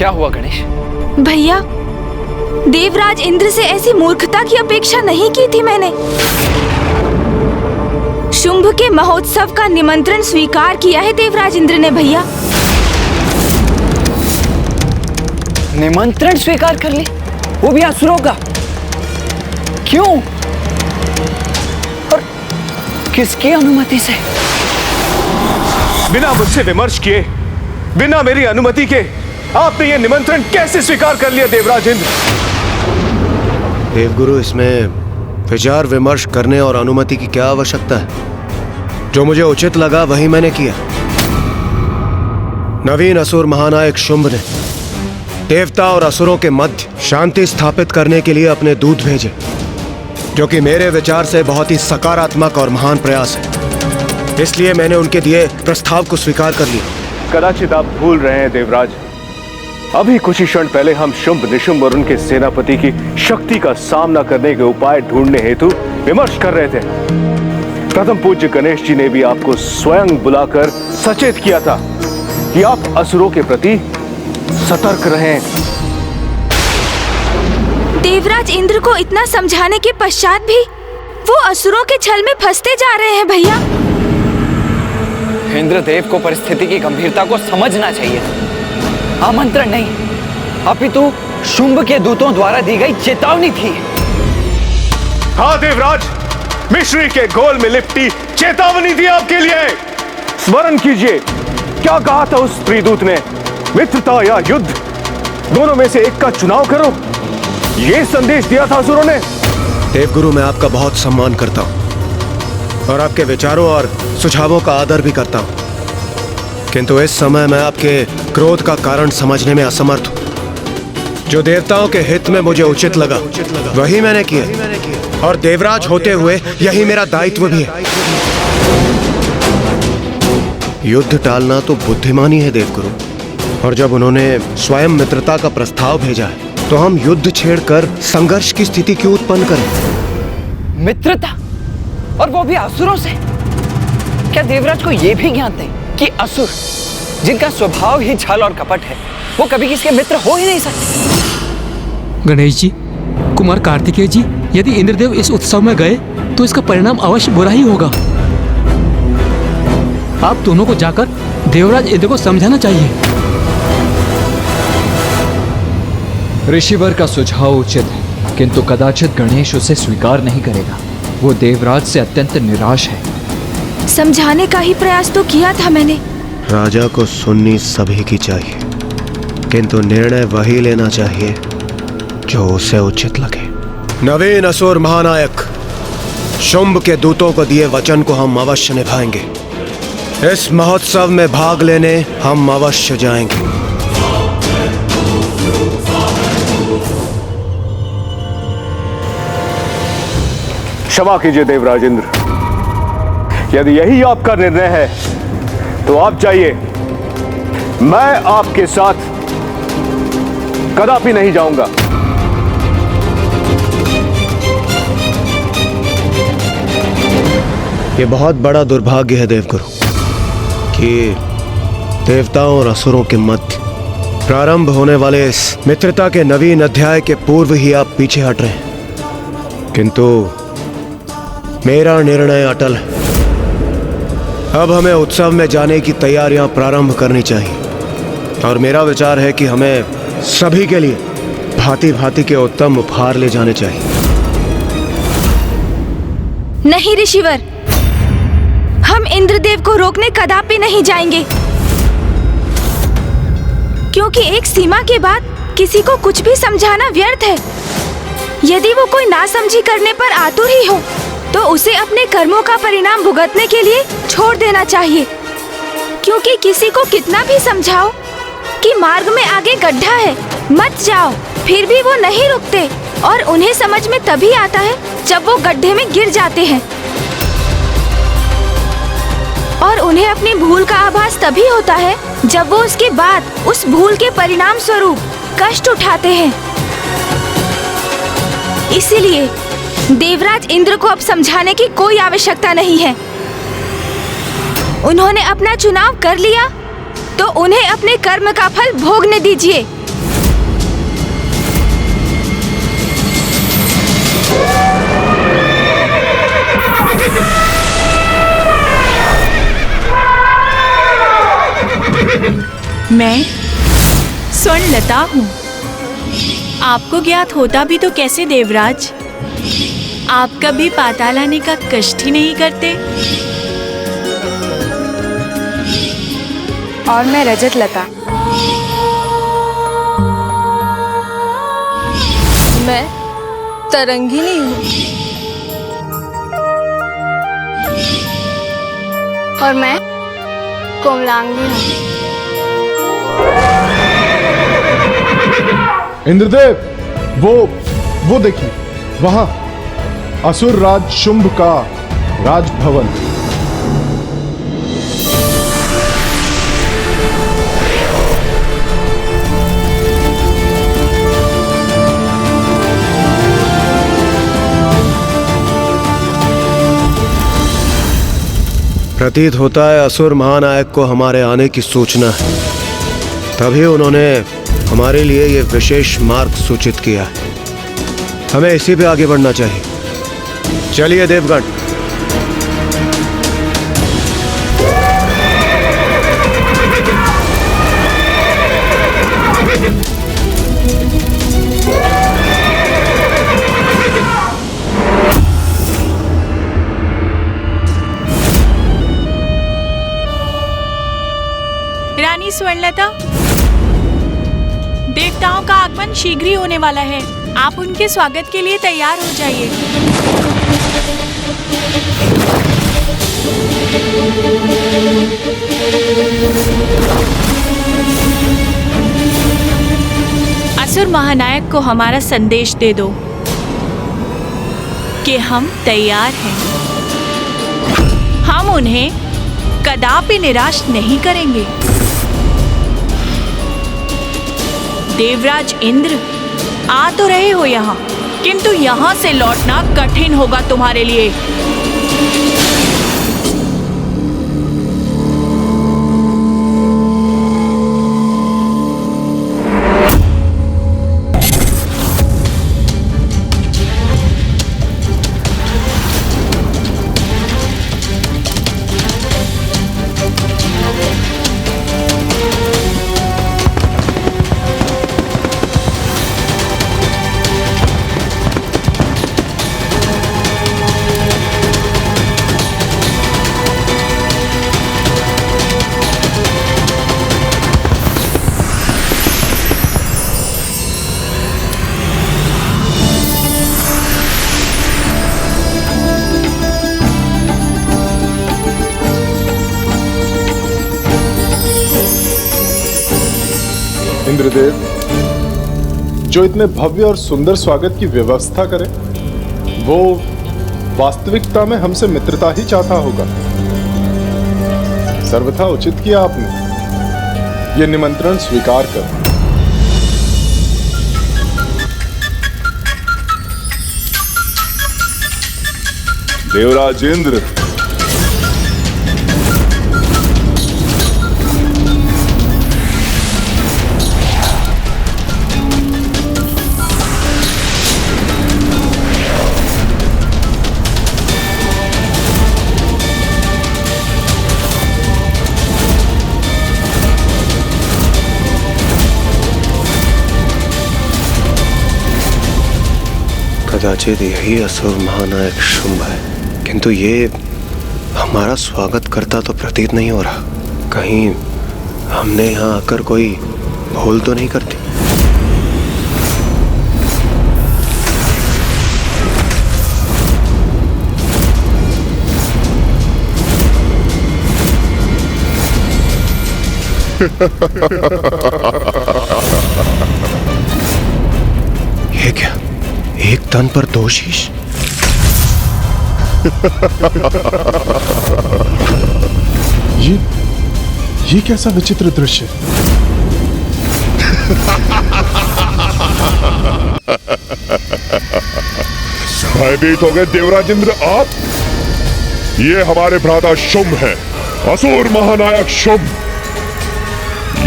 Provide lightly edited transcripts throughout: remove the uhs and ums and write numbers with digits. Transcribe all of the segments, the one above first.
क्या हुआ गणेश? भैया, देवराज इंद्र से ऐसी मूर्खता की अपेक्षा नहीं की थी मैंने। शुंभ के महोत्सव का निमंत्रण स्वीकार किया है देवराज इंद्र ने भैया। निमंत्रण स्वीकार कर ली, वो भी असुरों का? क्यों और किसकी अनुमति से? बिना मुझसे विमर्श किए, बिना मेरी अनुमति के आपने ये निमंत्रण कैसे स्वीकार कर लिया देवराज इंद्र? देवगुरु, इसमें विचार विमर्श करने और अनुमति की क्या आवश्यकता है? जो मुझे उचित लगा वही मैंने किया। नवीन असुर महानायक शुंभ ने देवता और असुरों के मध्य शांति स्थापित करने के लिए अपने दूत भेजे, जो कि मेरे विचार से बहुत ही सकारात्मक और महान प्रयास है। इसलिए मैंने उनके दिए प्रस्ताव को स्वीकार कर लिया। कदाचित आप भूल रहे हैं देवराज, अभी कुछ ही क्षण पहले हम शुंभ निशुंभ और उनके सेनापति की शक्ति का सामना करने के उपाय ढूंढने हेतु विमर्श कर रहे थे। प्रथम पूज्य गणेश जी ने भी आपको स्वयं बुलाकर सचेत किया था कि आप असुरों के प्रति सतर्क रहें। देवराज इंद्र को इतना समझाने के पश्चात भी वो असुरों के छल में फंसते जा रहे हैं भैया। इंद्रदेव को परिस्थिति की गंभीरता को समझना चाहिए। आमंत्रण नहीं, अपितु शुंभ के दूतों द्वारा दी गई चेतावनी थी। हाँ देवराज, मिश्री के घोल में लिपटी चेतावनी थी आपके लिए। स्मरण कीजिए, क्या कहा था उस स्त्रीदूत ने? मित्रता या युद्ध, दोनों में से एक का चुनाव करो, ये संदेश दिया था असुरों ने। देवगुरु, मैं आपका बहुत सम्मान करता हूं और आपके विचारों और सुझावों का आदर भी करता हूं, किंतु इस समय मैं आपके क्रोध का कारण समझने में असमर्थ हूं। जो देवताओं के हित में मुझे उचित लगा वही मैंने किया, और देवराज होते हुए यही मेरा दायित्व भी है। युद्ध टालना तो बुद्धिमानी है देवगुरु, और जब उन्होंने स्वयं मित्रता का प्रस्ताव भेजा है तो हम युद्ध छेड़कर संघर्ष की स्थिति क्यों उत्पन्न करें? मित्रता, और वो भी असुरों से? क्या देवराज को यह भी ज्ञान थे कि असुर, जिनका स्वभाव ही छल और कपट है, वो कभी किसी के मित्र हो ही नहीं सकते? गणेश जी, कुमार कार्तिकेय जी, यदि इंद्रदेव इस उत्सव में गए तो इसका परिणाम अवश्य बुरा ही होगा। आप दोनों को जाकर देवराज इंद्र को समझाना चाहिए। ऋषिवर का सुझाव उचित है, किंतु कदाचित गणेश उसे स्वीकार नहीं करेगा। वो देवराज से अत्यंत निराश है। समझाने का ही प्रयास तो किया था मैंने। राजा को सुननी सभी की चाहिए, किंतु निर्णय वही लेना चाहिए जो उसे उचित लगे। नवीन असुर महानायक शुंभ के दूतों को दिए वचन को हम अवश्य निभाएंगे। इस महोत्सव में भाग लेने हम अवश्य जाएंगे। क्षमा कीजिए देवराज इंद्र, यदि यही आपका निर्णय है तो आप जाइए, मैं आपके साथ कदापि नहीं जाऊंगा। ये बहुत बड़ा दुर्भाग्य है देवगुरु कि देवताओं और असुरों के मध्य प्रारंभ होने वाले इस मित्रता के नवीन अध्याय के पूर्व ही आप पीछे हट रहे हैं, किंतु मेरा निर्णय अटल है। अब हमें उत्सव में जाने की तैयारियां प्रारंभ करनी चाहिए, और मेरा विचार है कि हमें सभी के लिए भांति भांति के उत्तम उपहार ले जाने चाहिए। नहीं ऋषिवर, हम इंद्रदेव को रोकने कदापि नहीं जाएंगे, क्योंकि एक सीमा के बाद किसी को कुछ भी समझाना व्यर्थ है। यदि वो कोई नासमझी करने पर आतुर ही हो तो उसे अपने कर्मों का परिणाम भुगतने के लिए छोड़ देना चाहिए, क्योंकि किसी को कितना भी समझाओ कि मार्ग में आगे गड्ढा है, मत जाओ, फिर भी वो नहीं रुकते, और उन्हें समझ में तभी आता है जब वो गड्ढे में गिर जाते हैं, और उन्हें अपनी भूल का आभास तभी होता है जब वो उसके बाद उस भूल के परिणाम स्वरूप कष्ट उठाते हैं। इसीलिए देवराज इंद्र को अब समझाने की कोई आवश्यकता नहीं है। उन्होंने अपना चुनाव कर लिया तो उन्हें अपने कर्म का फल भोगने दीजिए। मैं स्वर्णलता हूँ। आपको ज्ञात होता भी तो कैसे देवराज, आप कभी पाताल आने का कष्ट ही नहीं करते। और मैं रजत लता। मैं तरंगिनी हूँ। और मैं कोमलांगी हूँ। इंद्रदेव, वो देखिए, वहां असुर राज शुंभ का राजभवन। प्रतीत होता है असुर महानायक को हमारे आने की सूचना है, तभी उन्होंने हमारे लिए ये विशेष मार्ग सूचित किया है। हमें इसी पे आगे बढ़ना चाहिए। चलिए देवगण। रानी स्वर्णलता, देवताओं का आगमन शीघ्र ही होने वाला है। आप उनके स्वागत के लिए तैयार हो जाइए। असुर महानायक को हमारा संदेश दे दो कि हम तैयार हैं। हम उन्हें कदापि निराश नहीं करेंगे। देवराज इंद्र, आ तो रहे हो यहाँ, किंतु यहाँ से लौटना कठिन होगा तुम्हारे लिए। इंद्रदेव, जो इतने भव्य और सुंदर स्वागत की व्यवस्था करे, वो वास्तविकता में हमसे मित्रता ही चाहता होगा। सर्वथा उचित किया आपने ये निमंत्रण स्वीकार कर। देवराज इंद्र, कदाचित यही असुर महानायक शुंभ है, किंतु ये हमारा स्वागत करता तो प्रतीत नहीं हो रहा। कहीं हमने यहाँ आकर कोई भूल तो नहीं करती? ये क्या, एक तन पर दो शीश? ये कैसा विचित्र दृश्य? भयभीत हो गए देवराज इंद्र आप? ये हमारे भ्राता शुंभ है, असुर महानायक शुंभ।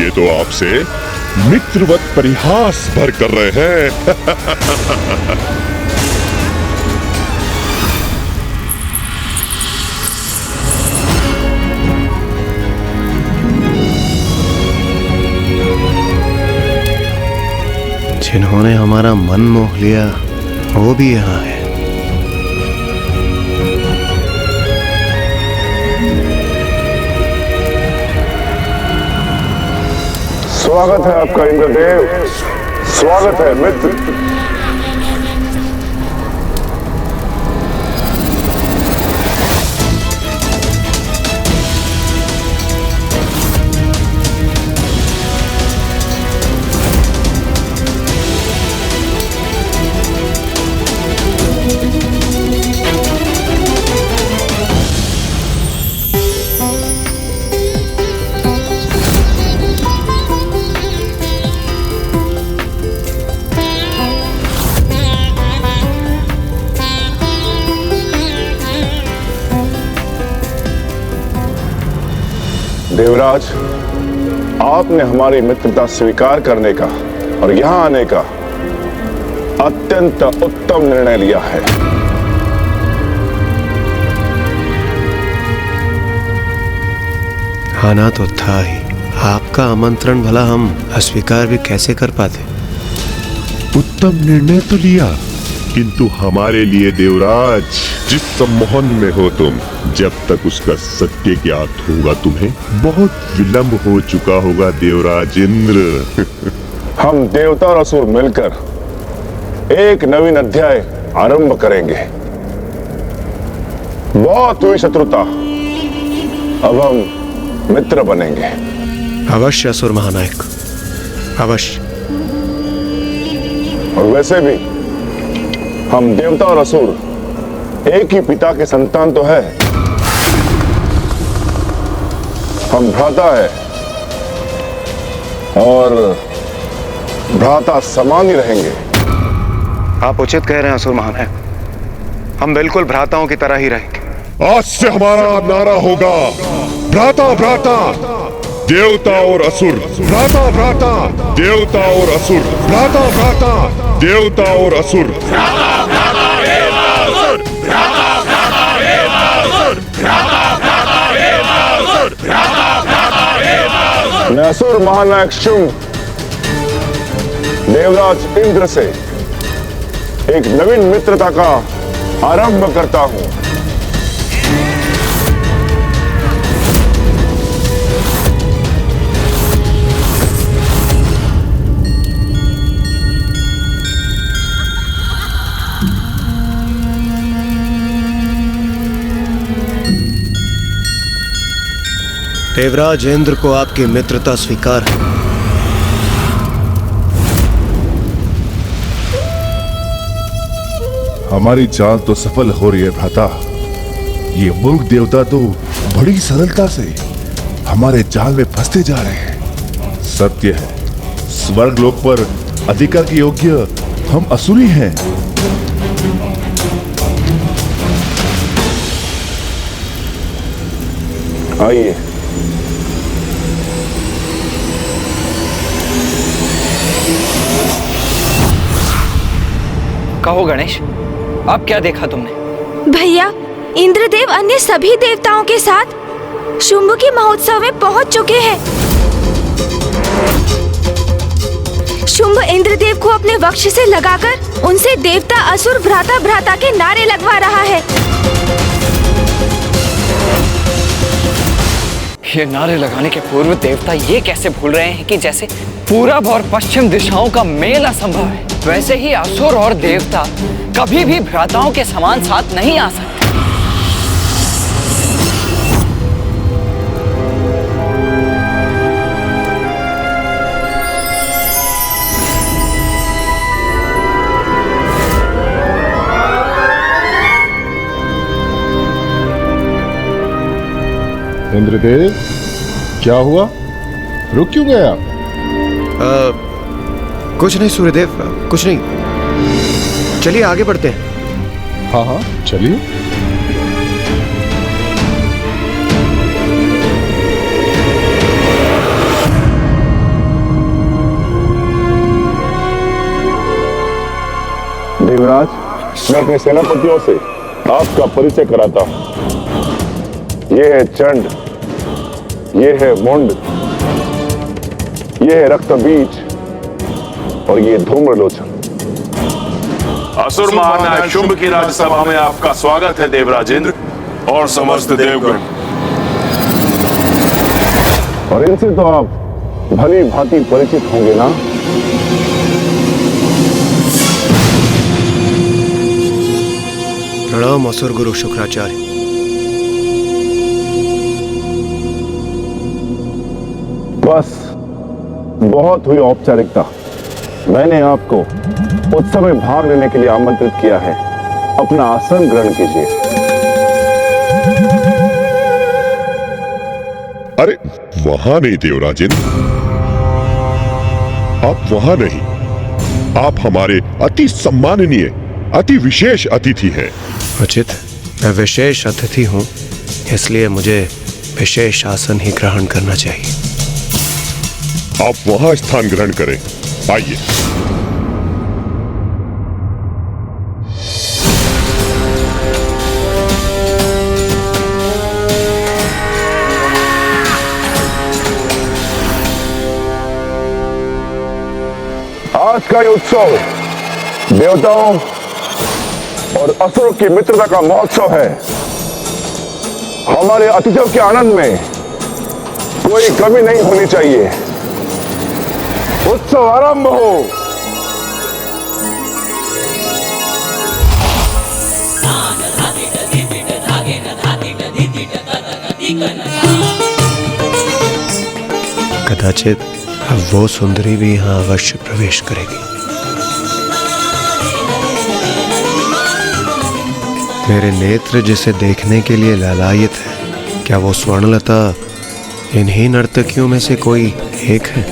ये तो आपसे मित्रवत परिहास भर कर रहे हैं। जिन्होंने हमारा मन मोह लिया वो भी यहाँ है। स्वागत है आपका इंद्रदेव, स्वागत है मित्र। देवराज, आपने हमारी मित्रता स्वीकार करने का और यहां आने का अत्यंत उत्तम निर्णय लिया है। आना तो था ही, आपका आमंत्रण भला हम अस्वीकार भी कैसे कर पाते। उत्तम निर्णय तो लिया, किंतु हमारे लिए देवराज, जिस सम्मोहन में हो तुम, जब तक उसका सत्य ज्ञात होगा तुम्हें बहुत विलंब हो चुका होगा देवराज इंद्र। हम देवता और असुर मिलकर एक नवीन अध्याय आरंभ करेंगे। बहुत हुई शत्रुता, अब हम मित्र बनेंगे। अवश्य असुर महानायक, अवश्य। और वैसे भी हम देवता और असुर एक ही पिता के संतान तो है। हम भ्राता है और भ्राता समान ही रहेंगे। आप उचित कह रहे हैं असुर महानायक, हम बिल्कुल भ्राताओं की तरह ही रहेंगे। आज से हमारा नारा होगा भ्राता भ्राता देवता और असुर, भ्राता भ्राता देवता और असुर, भ्राता भ्राता देवता और असुर। मैं असुर महानायक शुंभ देवराज इंद्र से एक नवीन मित्रता का आरंभ करता हूं। देवराज इंद्र को आपकी मित्रता स्वीकार है। हमारी चाल तो सफल हो रही है भ्राता। ये मूर्ख देवता तो बड़ी सरलता से हमारे जाल में फंसते जा रहे हैं। सत्य है, स्वर्ग लोक पर अधिकार के योग्य हम असुरी हैं। आइए, कहो गणेश, अब क्या देखा तुमने? भैया, इंद्रदेव अन्य सभी देवताओं के साथ शुंभ के महोत्सव में पहुंच चुके हैं। शुंभ इंद्रदेव को अपने वक्ष से लगाकर उनसे देवता असुर भ्राता भ्राता के नारे लगवा रहा है। ये नारे लगाने के पूर्व देवता ये कैसे भूल रहे हैं कि जैसे पूरब और पश्चिम दिशाओं का मेल असंभव है, वैसे ही असुर और देवता कभी भी भ्राताओं के समान साथ नहीं आ सकते। इंद्रदेव, क्या हुआ? रुक क्यों गए आप? कुछ नहीं सूर्यदेव, कुछ नहीं। चलिए आगे बढ़ते हैं। हाँ हाँ, चलिए। देवराज, मैं अपने सेनापतियों से आपका परिचय कराता हूं। ये है चंड, ये है मुंड, ये है रक्त बीज और ये धूम्रलोचन। असुर महानायक शुंभ की राज्यसभा में आपका स्वागत है देवराज इंद्र और समस्त देवगण। और इनसे तो आप भली भांति परिचित होंगे ना? प्रणाम असुर गुरु शुक्राचार्य। बस बहुत हुई औपचारिकता। मैंने आपको उत्सव में भाग लेने के लिए आमंत्रित किया है। अपना आसन ग्रहण कीजिए। अरे वहां नहीं देवराजेंद्र, आप वहां नहीं, आप हमारे अति सम्माननीय अति विशेष अतिथि हैं। उचित, मैं विशेष अतिथि हूं, इसलिए मुझे विशेष आसन ही ग्रहण करना चाहिए। आप वहां स्थान ग्रहण करें। आइए। आज का ये उत्सव देवताओं और असुरों की मित्रता का महोत्सव है। हमारे अतिथियों के आनंद में कोई कमी नहीं होनी चाहिए। उत्सव आरंभ हो। कदाचित अब वो सुंदरी भी यहाँ अवश्य प्रवेश करेगी। मेरे नेत्र जिसे देखने के लिए लालायित है, क्या वो स्वर्णलता इन्हीं नर्तकियों में से कोई एक है?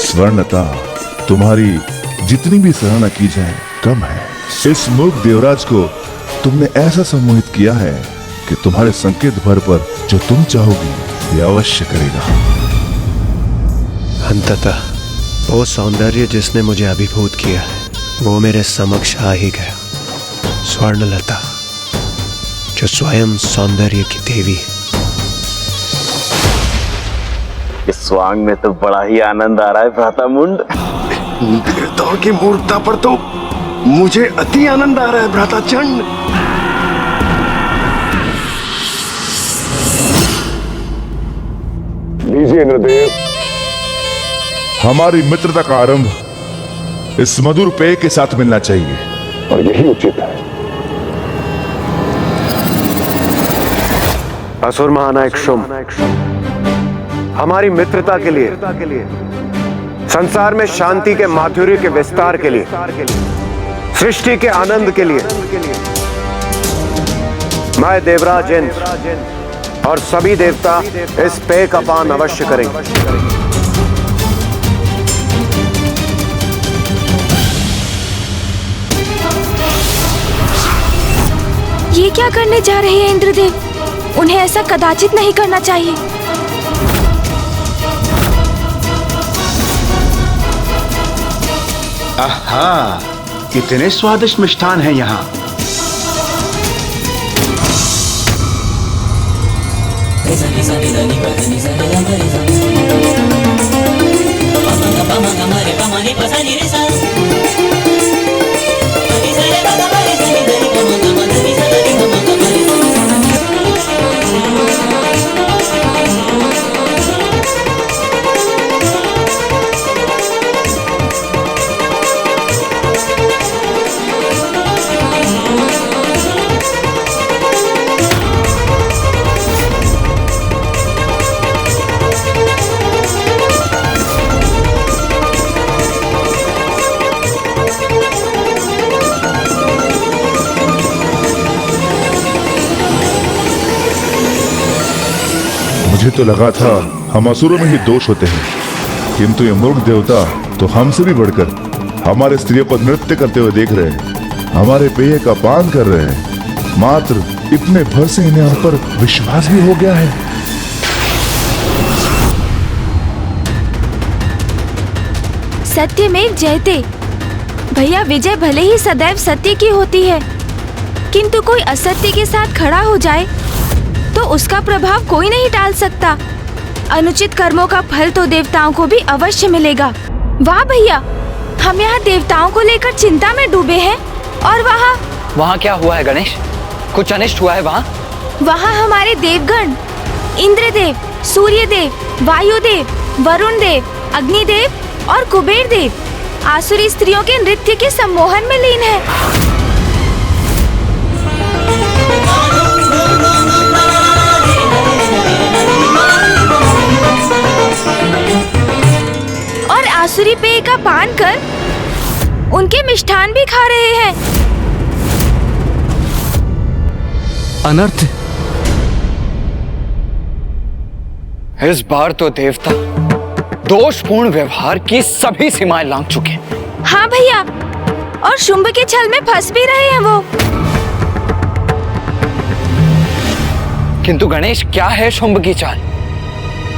स्वर्णता, तुम्हारी जितनी भी सराहना की जाए कम है। इस मूर्ख देवराज को तुमने ऐसा सम्मोहित किया है कि तुम्हारे संकेत भर पर जो तुम चाहोगी ये अवश्य करेगा। अंततः वो सौंदर्य जिसने मुझे अभिभूत किया है वो मेरे समक्ष आ ही गया। स्वर्णलता जो स्वयं सौंदर्य की देवी है। इस स्वांग में तो बड़ा ही आनंद आ रहा है भ्राता मुंड। देवताओं की मूर्खता पर तो मुझे अति आनंद आ रहा है भ्राता चंड। लीजिए इंद्रदेव, हमारी मित्रता का आरंभ इस मधुर पेय के साथ मिलना चाहिए और यही उचित है। असुर महानायक शुंभ, हमारी मित्रता के लिए, संसार में शांति के माधुर्य के विस्तार के लिए, सृष्टि के आनंद के लिए मैं देवराज इंद्र और सभी देवता इस पेय का पान अवश्य करेंगे। ये क्या करने जा रहे हैं इंद्रदेव? उन्हें ऐसा कदाचित नहीं करना चाहिए। आहा, कितने स्वादिष्ट मिष्ठान हैं यहाँ। मुझे तो लगा था हम असुरों में ही दोष होते हैं, किंतु ये मूर्ख देवता तो हमसे भी बढ़कर हमारे स्त्रियों को नृत्य करते हुए देख रहे हैं, हमारे पेय का पान कर रहे हैं। मात्र इतने भर से इन्हें हम पर विश्वास भी हो गया है। सत्यमेव जयते। भैया, विजय भले ही सदैव सत्य की होती है, किंतु कोई असत्य के साथ खड़ा हो जाए तो उसका प्रभाव कोई नहीं टाल सकता। अनुचित कर्मों का फल तो देवताओं को भी अवश्य मिलेगा। वाह भैया, हम यहाँ देवताओं को लेकर चिंता में डूबे हैं और वहाँ क्या हुआ है गणेश? कुछ अनिष्ट हुआ है वहाँ? वहाँ हमारे देवगण इंद्रदेव, सूर्यदेव, वायुदेव, वरुण देव, अग्निदेव और कुबेर देव आसुरी स्त्रियों के नृत्य के सम्मोहन में लीन है। और आसुरी पेय का पान कर उनके मिष्ठान भी खा रहे हैं। अनर्थ। इस बार तो देवता दोषपूर्ण व्यवहार की सभी सीमाएं लांघ चुके हैं। हाँ भैया, और शुंभ के छल में फंस भी रहे हैं वो। किंतु गणेश, क्या है शुंभ की चाल?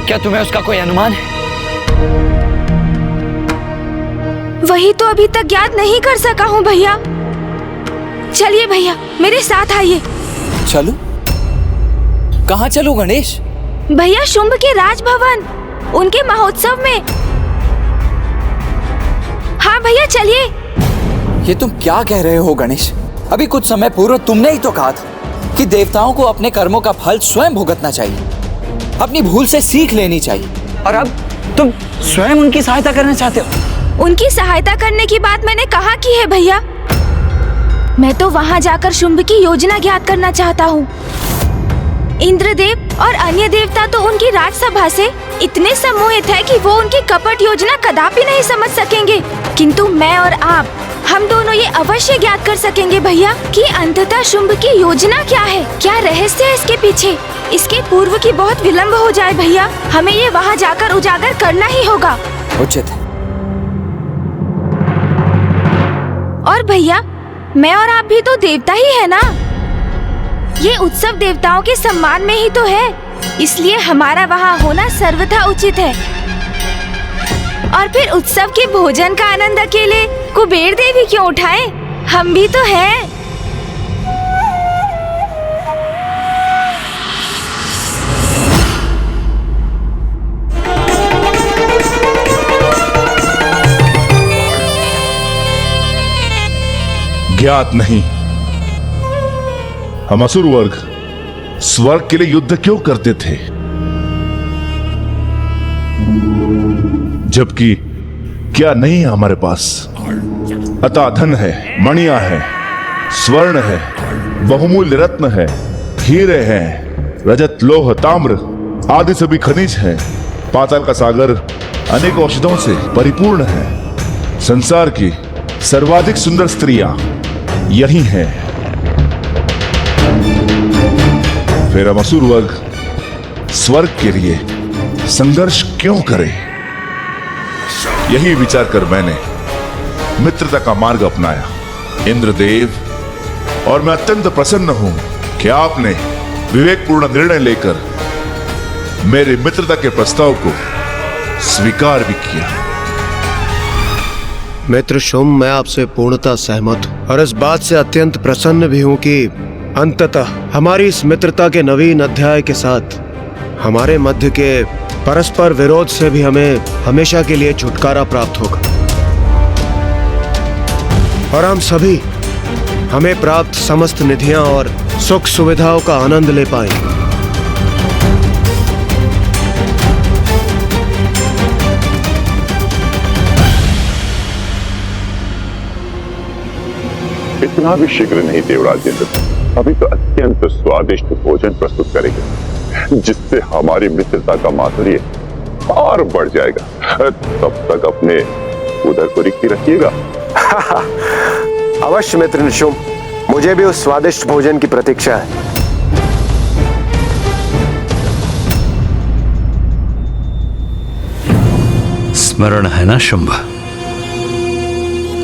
क्या तुम्हें उसका कोई अनुमान है? वही तो अभी तक ज्ञात नहीं कर सका हूँ भैया। चलिए भैया, मेरे साथ आइए। चलो? कहाँ चलो गणेश? भैया, शुंभ के राजभवन, उनके महोत्सव में। हाँ भैया, चलिए। ये तुम क्या कह रहे हो गणेश? अभी कुछ समय पूर्व तुमने ही तो कहा था कि देवताओं को अपने कर्मों का फल स्वयं भुगतना चाहिए, अपनी भूल से सीख लेनी चाहिए, और अब तुम स्वयं उनकी सहायता करना चाहते हो। उनकी सहायता करने की बात मैंने कहाँ की है भैया? मैं तो वहाँ जाकर शुंभ की योजना ज्ञात करना चाहता हूँ। इंद्रदेव और अन्य देवता तो उनकी राजसभा से इतने सम्मोहित है कि वो उनकी कपट योजना कदापि नहीं समझ सकेंगे, किंतु मैं और आप, हम दोनों ये अवश्य ज्ञात कर सकेंगे भैया कि अंततः शुंभ की योजना क्या है, क्या रहस्य है इसके पीछे। इसके पूर्व की बहुत विलंब हो जाए भैया, हमें ये वहाँ जाकर उजागर करना ही होगा। उचित है। और भैया, मैं और आप भी तो देवता ही है ना। ये उत्सव देवताओं के सम्मान में ही तो है, इसलिए हमारा वहाँ होना सर्वथा उचित है। और फिर उत्सव के भोजन का आनंद अकेले कुबेर देवी क्यों उठाएं? हम भी तो हैं। ज्ञात नहीं, हम असुर वर्ग स्वर्ग के लिए युद्ध क्यों करते थे, जबकि क्या नहीं है हमारे पास? अतः धन है, मणियां है, स्वर्ण है, बहुमूल्य रत्न है, हीरे हैं, रजत, लोह, ताम्र आदि सभी खनिज हैं। पाताल का सागर अनेक औषधों से परिपूर्ण है। संसार की सर्वाधिक सुंदर स्त्रियां यही हैं। फिर हम असुर वर्ग स्वर्ग के लिए संघर्ष क्यों करें? यही विचार कर मैंने मित्रता का मार्ग अपनाया। इंद्रदेव, और मैं अत्यंत प्रसन्न हूं कि आपने विवेकपूर्ण निर्णय लेकर मेरे मित्रता के प्रस्ताव को स्वीकार भी किया। मित्र शुंभ, मैं आपसे पूर्णतः सहमत हूँ और इस बात से अत्यंत प्रसन्न भी हूँ कि अंततः हमारी इस मित्रता के नवीन अध्याय के साथ हमारे मध्य के परस्पर विरोध से भी हमें हमेशा के लिए छुटकारा प्राप्त होगा और हम सभी हमें प्राप्त समस्त निधियां और सुख सुविधाओं का आनंद ले पाएंगे। इतना भी शीघ्र नहीं देवराज इंद्र, अभी तो अत्यंत स्वादिष्ट भोजन प्रस्तुत करेंगे जिससे हमारी मित्रता का माधुर्य और बढ़ जाएगा। तब तक अपने उदर को रिक्ति रखिएगा। अवश्य मित्र शुंभ, मुझे भी उस स्वादिष्ट भोजन की प्रतीक्षा है। स्मरण है ना शुंभ?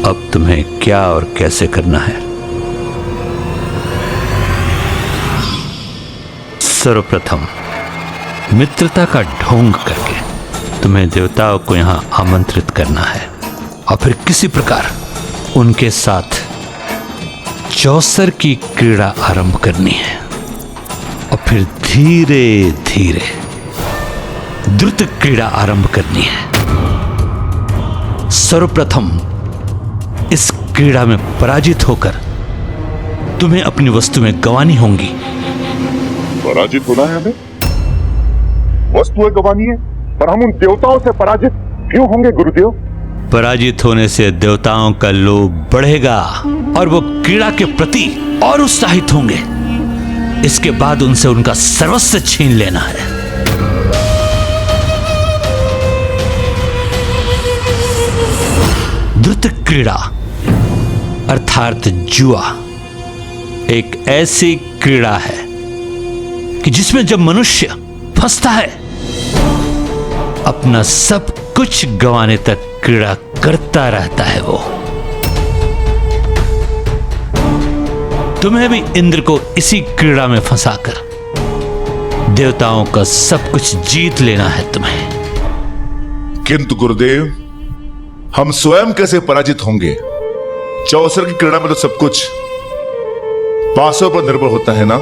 अब तुम्हें क्या और कैसे करना है? सर्वप्रथम मित्रता का ढोंग करके तुम्हें देवताओं को यहां आमंत्रित करना है और फिर किसी प्रकार उनके साथ चौसर की क्रीड़ा आरंभ करनी है और फिर धीरे धीरे द्रुत क्रीड़ा आरंभ करनी है। सर्वप्रथम इस क्रीड़ा में पराजित होकर तुम्हें अपनी वस्तुएं गंवानी होंगी। पराजित होना है हमें? वस्तुएं गंवानी है? पर हम उन देवताओं से पराजित क्यों होंगे गुरुदेव? पराजित होने से देवताओं का लोभ बढ़ेगा और वो क्रीड़ा के प्रति और उत्साहित होंगे। इसके बाद उनसे उनका सर्वस्व छीन लेना है। द्रुत क्रीड़ा अर्थात जुआ एक ऐसी क्रीड़ा है कि जिसमें जब मनुष्य फंसता है अपना सब कुछ गंवाने तक क्रीड़ा करता रहता है। वो तुम्हें भी इंद्र को इसी क्रीड़ा में फंसाकर देवताओं का सब कुछ जीत लेना है तुम्हें। किंतु गुरुदेव, हम स्वयं कैसे पराजित होंगे? चौसर की क्रीड़ा में तो सब कुछ पासों पर निर्भर होता है ना?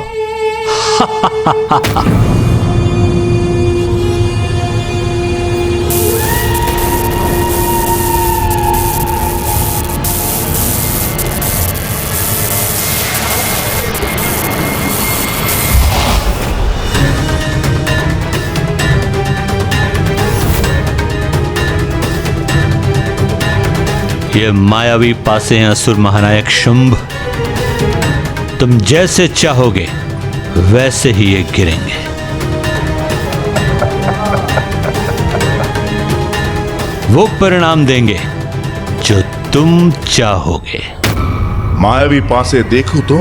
ये मायावी पासे हैं असुर महानायक शुंभ। तुम जैसे चाहोगे वैसे ही ये गिरेंगे। वो परिणाम देंगे जो तुम चाहोगे। मायावी पासे देखो तो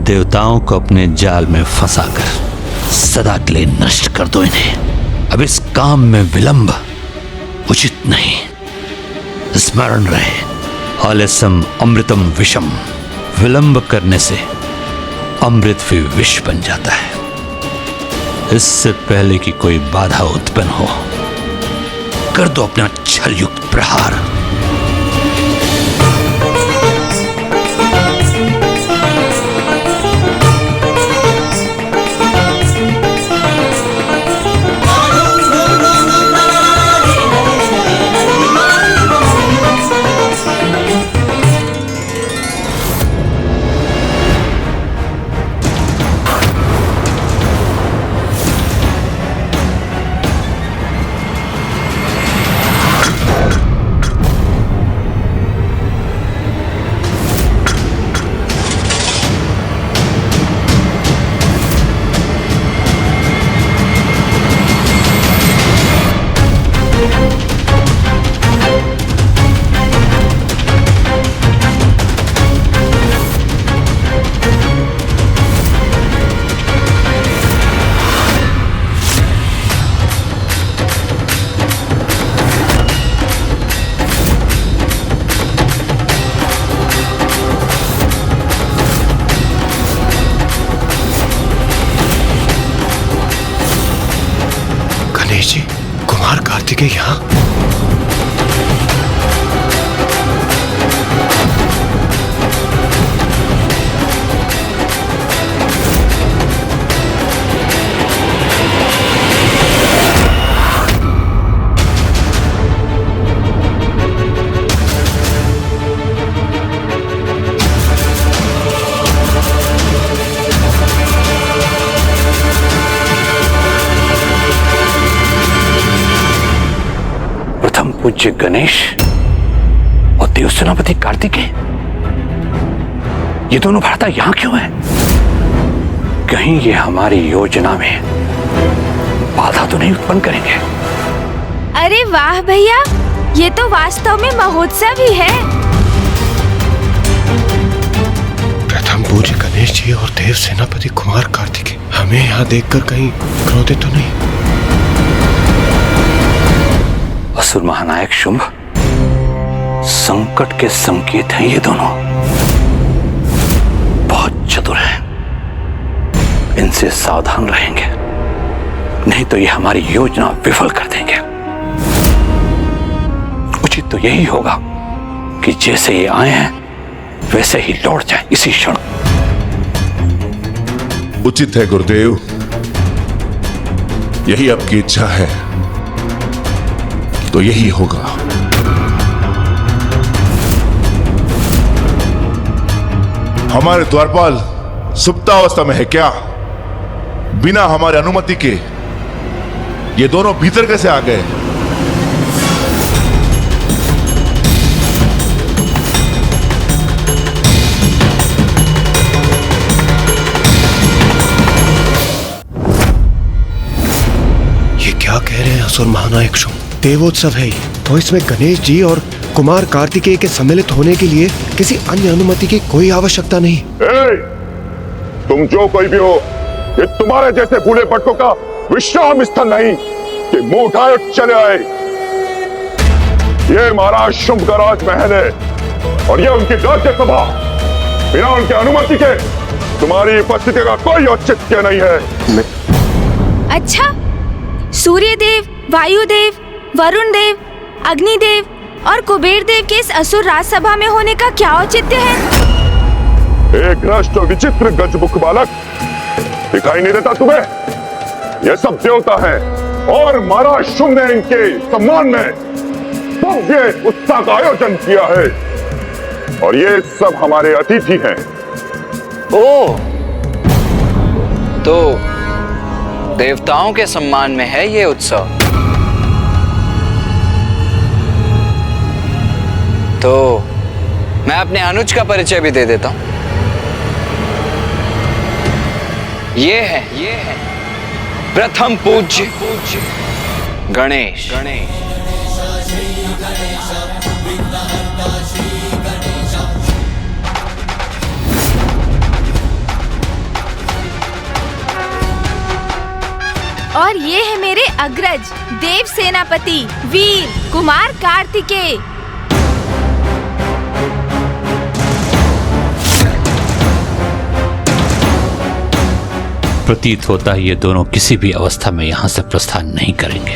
देवताओं को अपने जाल में फंसाकर सदा के लिए नष्ट कर दो इन्हें। अब इस काम में विलंब उचित नहीं। स्मरण रहे, आलस्यम अमृतम विषम। विलंब करने से अमृत भी विष बन जाता है। इससे पहले कि कोई बाधा उत्पन्न हो, कर दो अपना छलयुक्त प्रहार। कुमार कार्तिकेय यहाँ? पूज्य गणेश और देव सेनापति कार्तिकेय, ये दोनों भ्राता यहां क्यों हैं? कहीं ये हमारी योजना में बाधा तो नहीं उत्पन्न करेंगे? अरे वाह भैया, ये तो वास्तव में महोत्सव ही है। प्रथम पूज्य गणेश जी और देव सेनापति कुमार कार्तिकेय हमें यहाँ देखकर कहीं क्रोधित तो नहीं? असुर महानायक शुंभ, संकट के संकेत हैं ये दोनों। बहुत चतुर हैं, इनसे सावधान रहेंगे, नहीं तो ये हमारी योजना विफल कर देंगे। उचित तो यही होगा कि जैसे ये आए हैं वैसे ही लौट जाए इसी क्षण। उचित है गुरुदेव, यही आपकी इच्छा है तो यही होगा। हमारे द्वारपाल सुप्तावस्था में है क्या? बिना हमारे अनुमति के ये दोनों भीतर कैसे आ गए? ये क्या कह रहे हैं असुर महानायक शुंभ? देवोत्सव है ये, तो इसमें गणेश जी और कुमार कार्तिकेय के सम्मिलित होने के लिए किसी अन्य अनुमति की कोई आवश्यकता नहीं। तुम जो कोई भी हो, ये तुम्हारे जैसे भूले भटकों का विश्राम स्थल नहीं कि मुंह उठाए चले आए। ये महाराज शुंभ का राजमहल है और ये उनकी राज्यसभा। बिना उनकी अनुमति के तुम्हारी उपस्थिति का कोई औचित्य नहीं है। अच्छा, सूर्य देव, वायुदेव, वरुण देव, अग्निदेव और कुबेर देव के इस असुर राजसभा में होने का क्या औचित्य है? एक नष्ट और विचित्र गजमुख बालक दिखाई नहीं देता तुम्हें? ये सब देवता हैं और महाराज शुंभ ने इनके सम्मान में भव्य उत्सव का आयोजन किया है और ये सब हमारे अतिथि हैं। ओ, तो देवताओं के सम्मान में है ये उत्सव। तो मैं अपने अनुज का परिचय भी दे देता हूं। ये है प्रथम पूज्य गणेश। और ये है मेरे अग्रज देव सेनापति वीर कुमार कार्तिकेय। प्रतीत होता है ये दोनों किसी भी अवस्था में यहाँ से प्रस्थान नहीं करेंगे।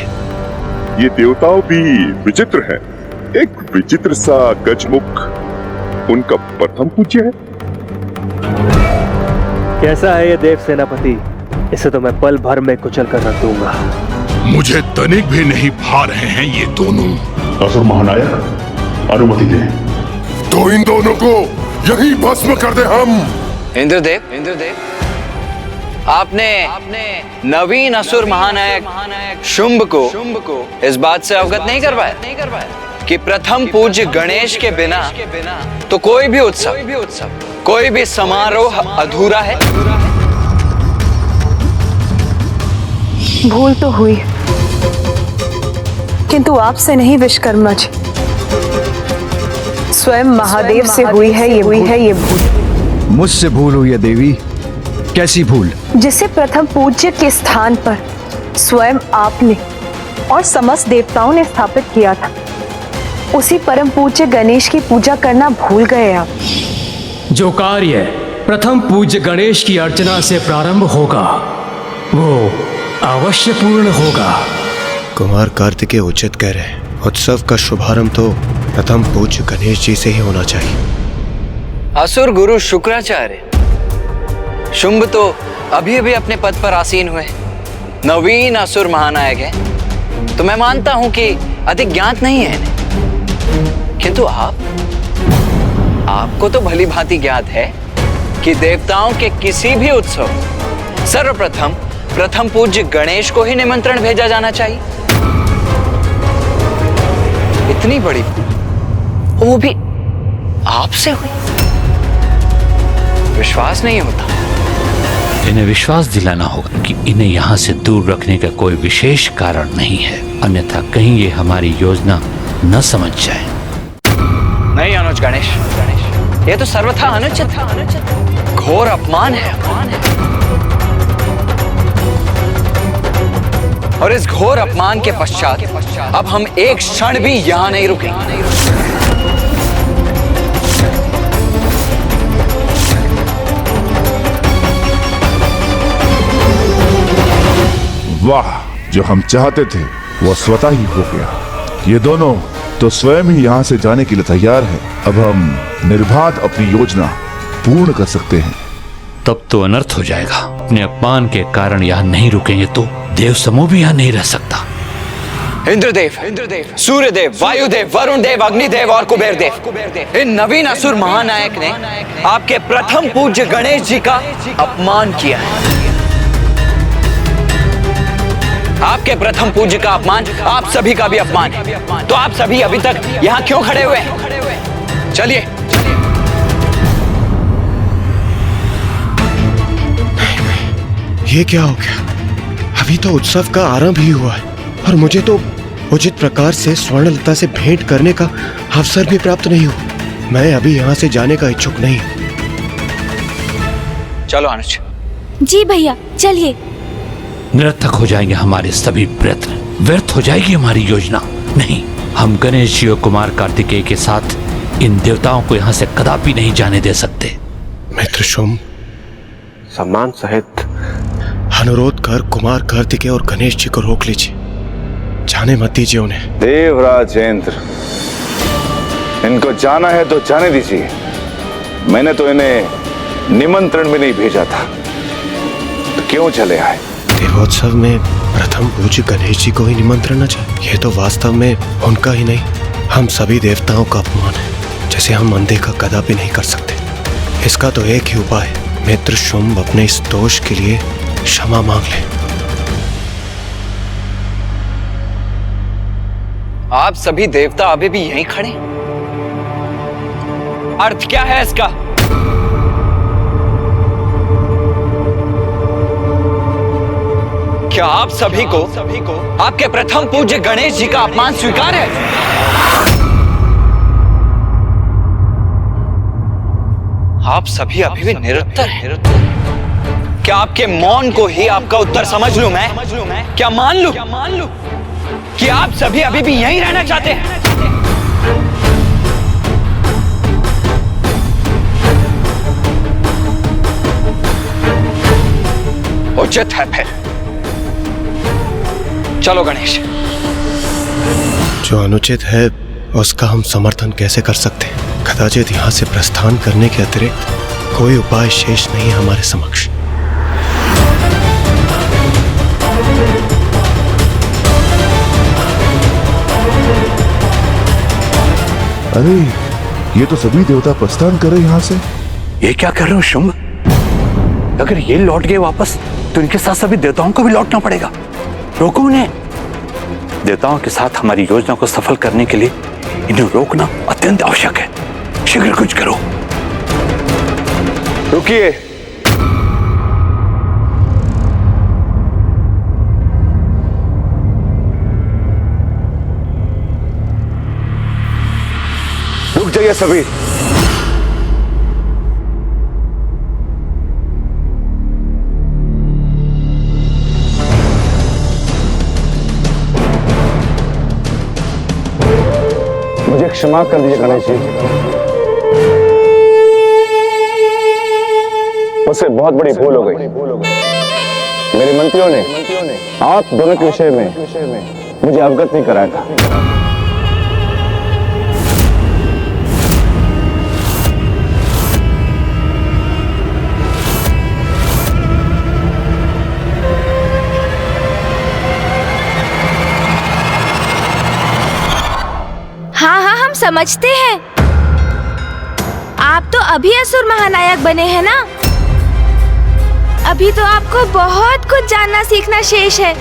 ये देवताओं भी विचित्र हैं। एक विचित्र सा गजमुख उनका प्रथम पूज्य है। कैसा है ये देव सेनापति? इसे तो मैं पल भर में कुचल कर रख दूंगा। मुझे तनिक भी नहीं भा रहे हैं ये दोनों। असुर महानायक, अनुमति दे तो इन दोनों को यहीं भस्म कर दे हम। इंद्रदेव, आपने नवीन असुर महानायक शुंभ को इस बात से अवगत नहीं करवाया कि प्रथम पूज्य गणेश के बिना तो कोई भी उत्सव, कोई भी समारोह अधूरा है। भूल तो हुई, किंतु आपसे नहीं विश्वकर्मा जी, स्वयं महादेव से हुई है ये भूल। मुझसे भूल हुई है देवी? कैसी भूल? जिसे प्रथम पूज्य के स्थान पर स्वयं आपने और समस्त देवताओं ने स्थापित किया था, उसी परम पूज्य गणेश की पूजा करना भूल गए आप। जो कार्य प्रथम पूज्य गणेश की अर्चना से प्रारंभ होगा वो अवश्य पूर्ण होगा। कुमार कार्तिकेय उचित कह रहे हैं। उत्सव का शुभारंभ तो प्रथम पूज्य गणेश जी से ही होना चाहिए। असुर गुरु शुक्राचार्य शुंभ तो अभी अभी अपने पद पर आसीन हुए, नवीन असुर महानायक है, तो मैं मानता हूं कि अधिक ज्ञात नहीं है इन्हें। किंतु आपको तो भली भांति ज्ञात है कि देवताओं के किसी भी उत्सव सर्वप्रथम प्रथम पूज्य गणेश को ही निमंत्रण भेजा जाना चाहिए। इतनी बड़ी, वो भी आपसे हुई? विश्वास नहीं होता। इन्हें विश्वास दिलाना होगा कि इन्हें यहाँ से दूर रखने का कोई विशेष कारण नहीं है, अन्यथा कहीं ये हमारी योजना न समझ जाए। नहीं अनुज गणेश, ये तो सर्वथा अनुचित, घोर अपमान है। और इस घोर अपमान के पश्चात अब हम एक क्षण भी यहां नहीं रुकेंगे। वाह, जो हम चाहते थे वो स्वतः ही हो गया। ये दोनों तो स्वयं ही यहाँ से जाने के लिए तैयार है। अब हम निर्बाध अपनी योजना पूर्ण कर सकते हैं। तब तो अनर्थ हो जाएगा। अपने अपमान के कारण यहाँ नहीं रुकेंगे तो देव समूह भी यहाँ नहीं रह सकता। इंद्रदेव, सूर्यदेव, वायुदेव, वरुण देव, अग्निदेव और कुबेर देव, इन नवीन असुर महानायक ने आपके प्रथम पूज्य गणेश जी का अपमान किया है। आपके प्रथम पूज्य का अपमान आप सभी का भी अपमान है। तो आप सभी अभी तक यहाँ क्यों खड़े हुए हैं? चलिए। ये क्या हो गया? अभी तो उत्सव का आरंभ ही हुआ है और मुझे तो उचित प्रकार से स्वर्णलता से भेंट करने का अवसर भी प्राप्त नहीं हुआ। मैं अभी यहाँ से जाने का इच्छुक नहीं। चलो अनुज। जी भैया, चलिए। निरर्थक हो जाएंगे हमारे सभी प्रयत्न, व्यर्थ हो जाएगी हमारी योजना। नहीं, हम गणेश जी और कुमार कार्तिकेय के साथ इन देवताओं को यहाँ से कदापि नहीं जाने दे सकते। मित्र शुंभ, सम्मान सहित अनुरोध कर कुमार कार्तिकेय और गणेश जी को रोक लीजिए। जाने मत दीजिए उन्हें। देवराज इंद्र, इनको जाना है तो जाने दीजिए। मैंने तो इन्हें निमंत्रण भी नहीं भेजा था, तो क्यों चले आए? देवोत्सव में प्रथम पूज्य गणेश जी को ही निमंत्रण न जाए, ये तो वास्तव में उनका ही नहीं, हम सभी देवताओं का अपमान है, जिसे हम अनदेखा कदापि नहीं कर सकते। इसका तो एक ही उपाय है, मित्र शुंभ अपने इस दोष के लिए क्षमा मांग ले। आप सभी देवता अभी भी यहीं खड़े? अर्थ क्या है इसका? क्या आप सभी को आपके प्रथम पूज्य गणेश जी का अपमान स्वीकार है? आप सभी अभी भी निरुत्तर हैं। क्या आपके मौन को ही आपका उत्तर समझ लूं मैं? क्या मान लूं कि आप सभी अभी भी यहीं रहना चाहते हैं? उचित है फिर, चलो गणेश। जो अनुचित है उसका हम समर्थन कैसे कर सकते हैं? कदाचित यहाँ से प्रस्थान करने के अतिरिक्त कोई उपाय शेष नहीं हमारे समक्ष। अरे, ये तो सभी देवता प्रस्थान कर रहे यहाँ से। ये क्या कर रहे हो शुंभ? अगर ये लौट गए वापस तो इनके साथ सभी देवताओं को भी लौटना पड़ेगा। रोको उन्हें। देवताओं के साथ हमारी योजना को सफल करने के लिए इन्हें रोकना अत्यंत आवश्यक है। शीघ्र कुछ करो। रुकिए। रुक जाइए सभी। मुझे क्षमा कर दीजिए गणेश जी, मुझसे बहुत बड़ी भूल हो गई। मेरे मंत्रियों ने आप दोनों के विषय में मुझे अवगत नहीं कराया था। हाँ हाँ, हम समझते हैं। आप तो अभी असुर महानायक बने हैं ना? अभी तो आपको बहुत कुछ जानना सीखना शेष है।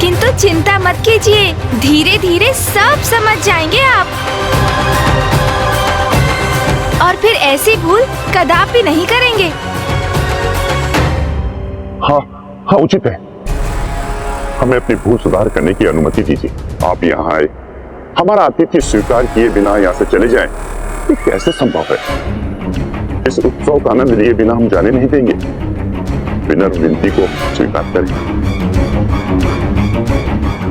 किंतु चिंता मत कीजिए, धीरे धीरे सब समझ जाएंगे आप। और फिर ऐसी भूल कदापि नहीं करेंगे। हाँ हाँ, उचित है। हमें अपनी भूल सुधार करने की अनुमति दीजिए। आप यहाँ आए, हमारा आतिथ्य स्वीकार किए बिना यहाँ से चले जाएं, ये कैसे संभव है? इस उत्सव का आनंद लिए बिना हम जाने नहीं देंगे। विनम्र विनती को स्वीकार करें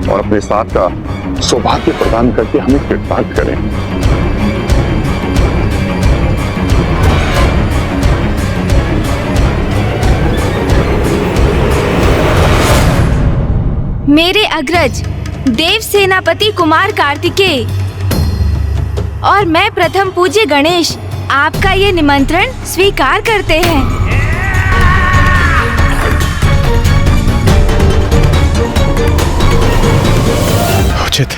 और अपने साथ का सौभाग्य प्रदान करके हमें कृतार्थ करें। मेरे अग्रज देव सेनापति कुमार कार्तिकेय और मैं प्रथम पूज्य गणेश आपका ये निमंत्रण स्वीकार करते हैं। उचित,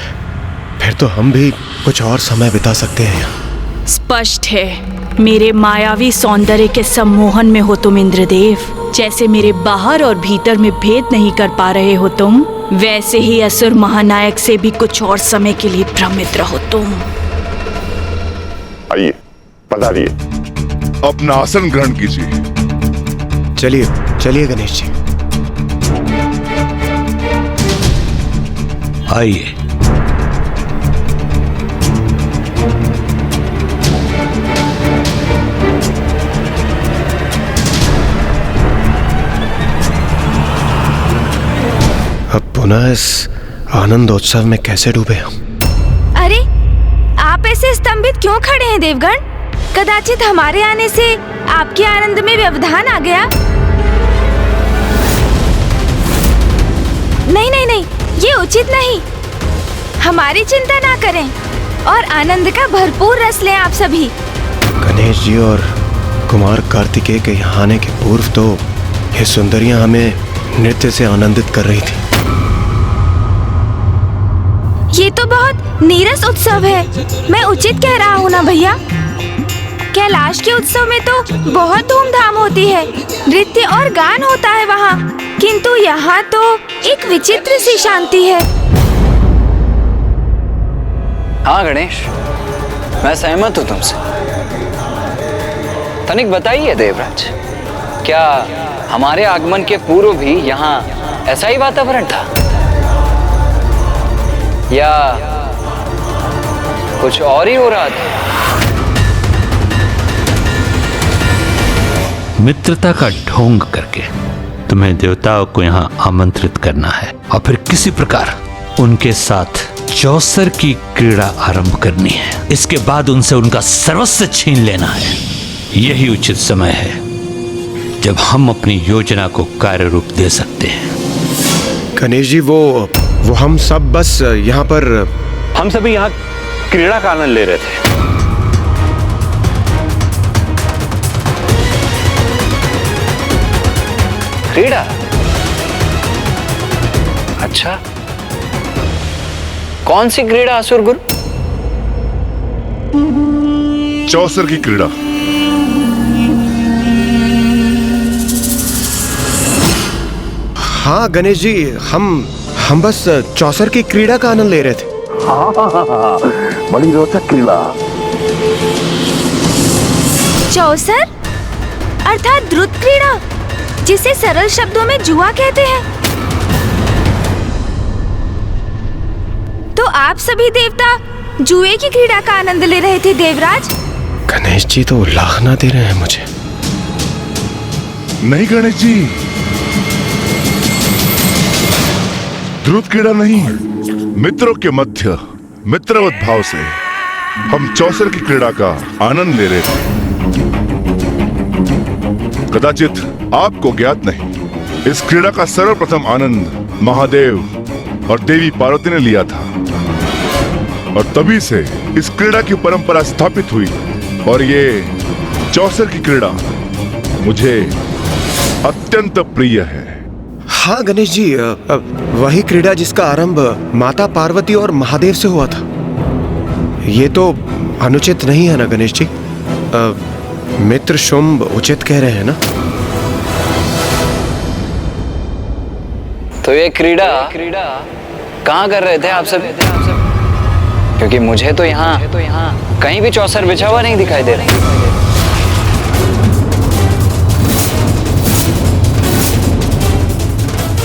फिर तो हम भी कुछ और समय बिता सकते हैं यहाँ। स्पष्ट है, मेरे मायावी सौंदर्य के सम्मोहन में हो तुम इंद्रदेव। जैसे मेरे बाहर और भीतर में भेद नहीं कर पा रहे हो तुम, वैसे ही असुर महानायक से भी कुछ और समय के लिए भ्रमित रहो तुम। आइए, पधारिए। अपना आसन ग्रहण कीजिए। चलिए चलिए गणेश जी। आइए। अब पुनः इस आनंदोत्सव में कैसे डूबे हम? अरे, आप ऐसे स्तंभित क्यों खड़े हैं देवगण? कदाचित हमारे आने से आपके आनंद में व्यवधान आ गया। नहीं नहीं नहीं, ये उचित नहीं। हमारी चिंता ना करें और आनंद का भरपूर रस लें आप सभी। गणेश जी और कुमार कार्तिकेय के यहाँ आने के पूर्व तो ये सुंदरियां हमें नृत्य से आनंदित कर रही थी। ये तो बहुत नीरस उत्सव है। मैं उचित कह रहा हूँ ना भैया? कैलाश के उत्सव में तो बहुत धूमधाम होती है, नृत्य और गान होता है वहाँ, किंतु यहाँ तो एक विचित्र सी शांति है। हाँ गणेश, मैं सहमत हूँ तुमसे। तनिक बताइए देवराज, क्या हमारे आगमन के पूर्व भी यहाँ ऐसा ही वातावरण था या कुछ और ही हो रहा था? मित्रता का ढोंग करके तुम्हें देवताओं को यहाँ आमंत्रित करना है और फिर किसी प्रकार उनके साथ चौसर की क्रीड़ा आरंभ करनी है। इसके बाद उनसे उनका सर्वस्व छीन लेना है। यही उचित समय है जब हम अपनी योजना को कार्य रूप दे सकते हैं। गणेश जी, वो हम सब बस यहाँ पर, हम सभी यहाँ क्रीड़ा का आनंद ले रहे थे। क्रीड़ा? अच्छा, कौन सी क्रीड़ा असुर गुरु? चौसर की क्रीड़ा। हाँ गणेश जी, हम बस चौसर की क्रीड़ा का आनंद ले रहे थे। हाँ, बड़ी रोचक क्रीड़ा। चौसर अर्थात द्रुत क्रीड़ा, जिसे सरल शब्दों में जुआ कहते हैं। तो आप सभी देवता जुए की क्रीड़ा का आनंद ले रहे थे देवराज? गणेश जी तो उलाहना दे रहे हैं मुझे। नहीं गणेश जी, द्रुत क्रीड़ा नहीं, मित्रों के मध्य मित्रवत भाव से हम चौसर की क्रीड़ा का आनंद ले रहे थे। कदाचित आपको ज्ञात नहीं, इस क्रीड़ा का सर्वप्रथम आनंद महादेव और देवी पार्वती ने लिया था और तभी से इस क्रीड़ा की परंपरा स्थापित हुई और ये चौसर की क्रीड़ा मुझे अत्यंत प्रिय है। हाँ गणेश जी, वही क्रीड़ा जिसका आरंभ माता पार्वती और महादेव से हुआ था। ये तो अनुचित नहीं है ना गणेश जी? मित्र शुंभ उचित कह रहे हैं ना? तो ये क्रीड़ा कहाँ कर रहे थे आप सब? क्योंकि मुझे तो यहाँ कहीं भी चौसर बिछा हुआ नहीं दिखाई दे रहा।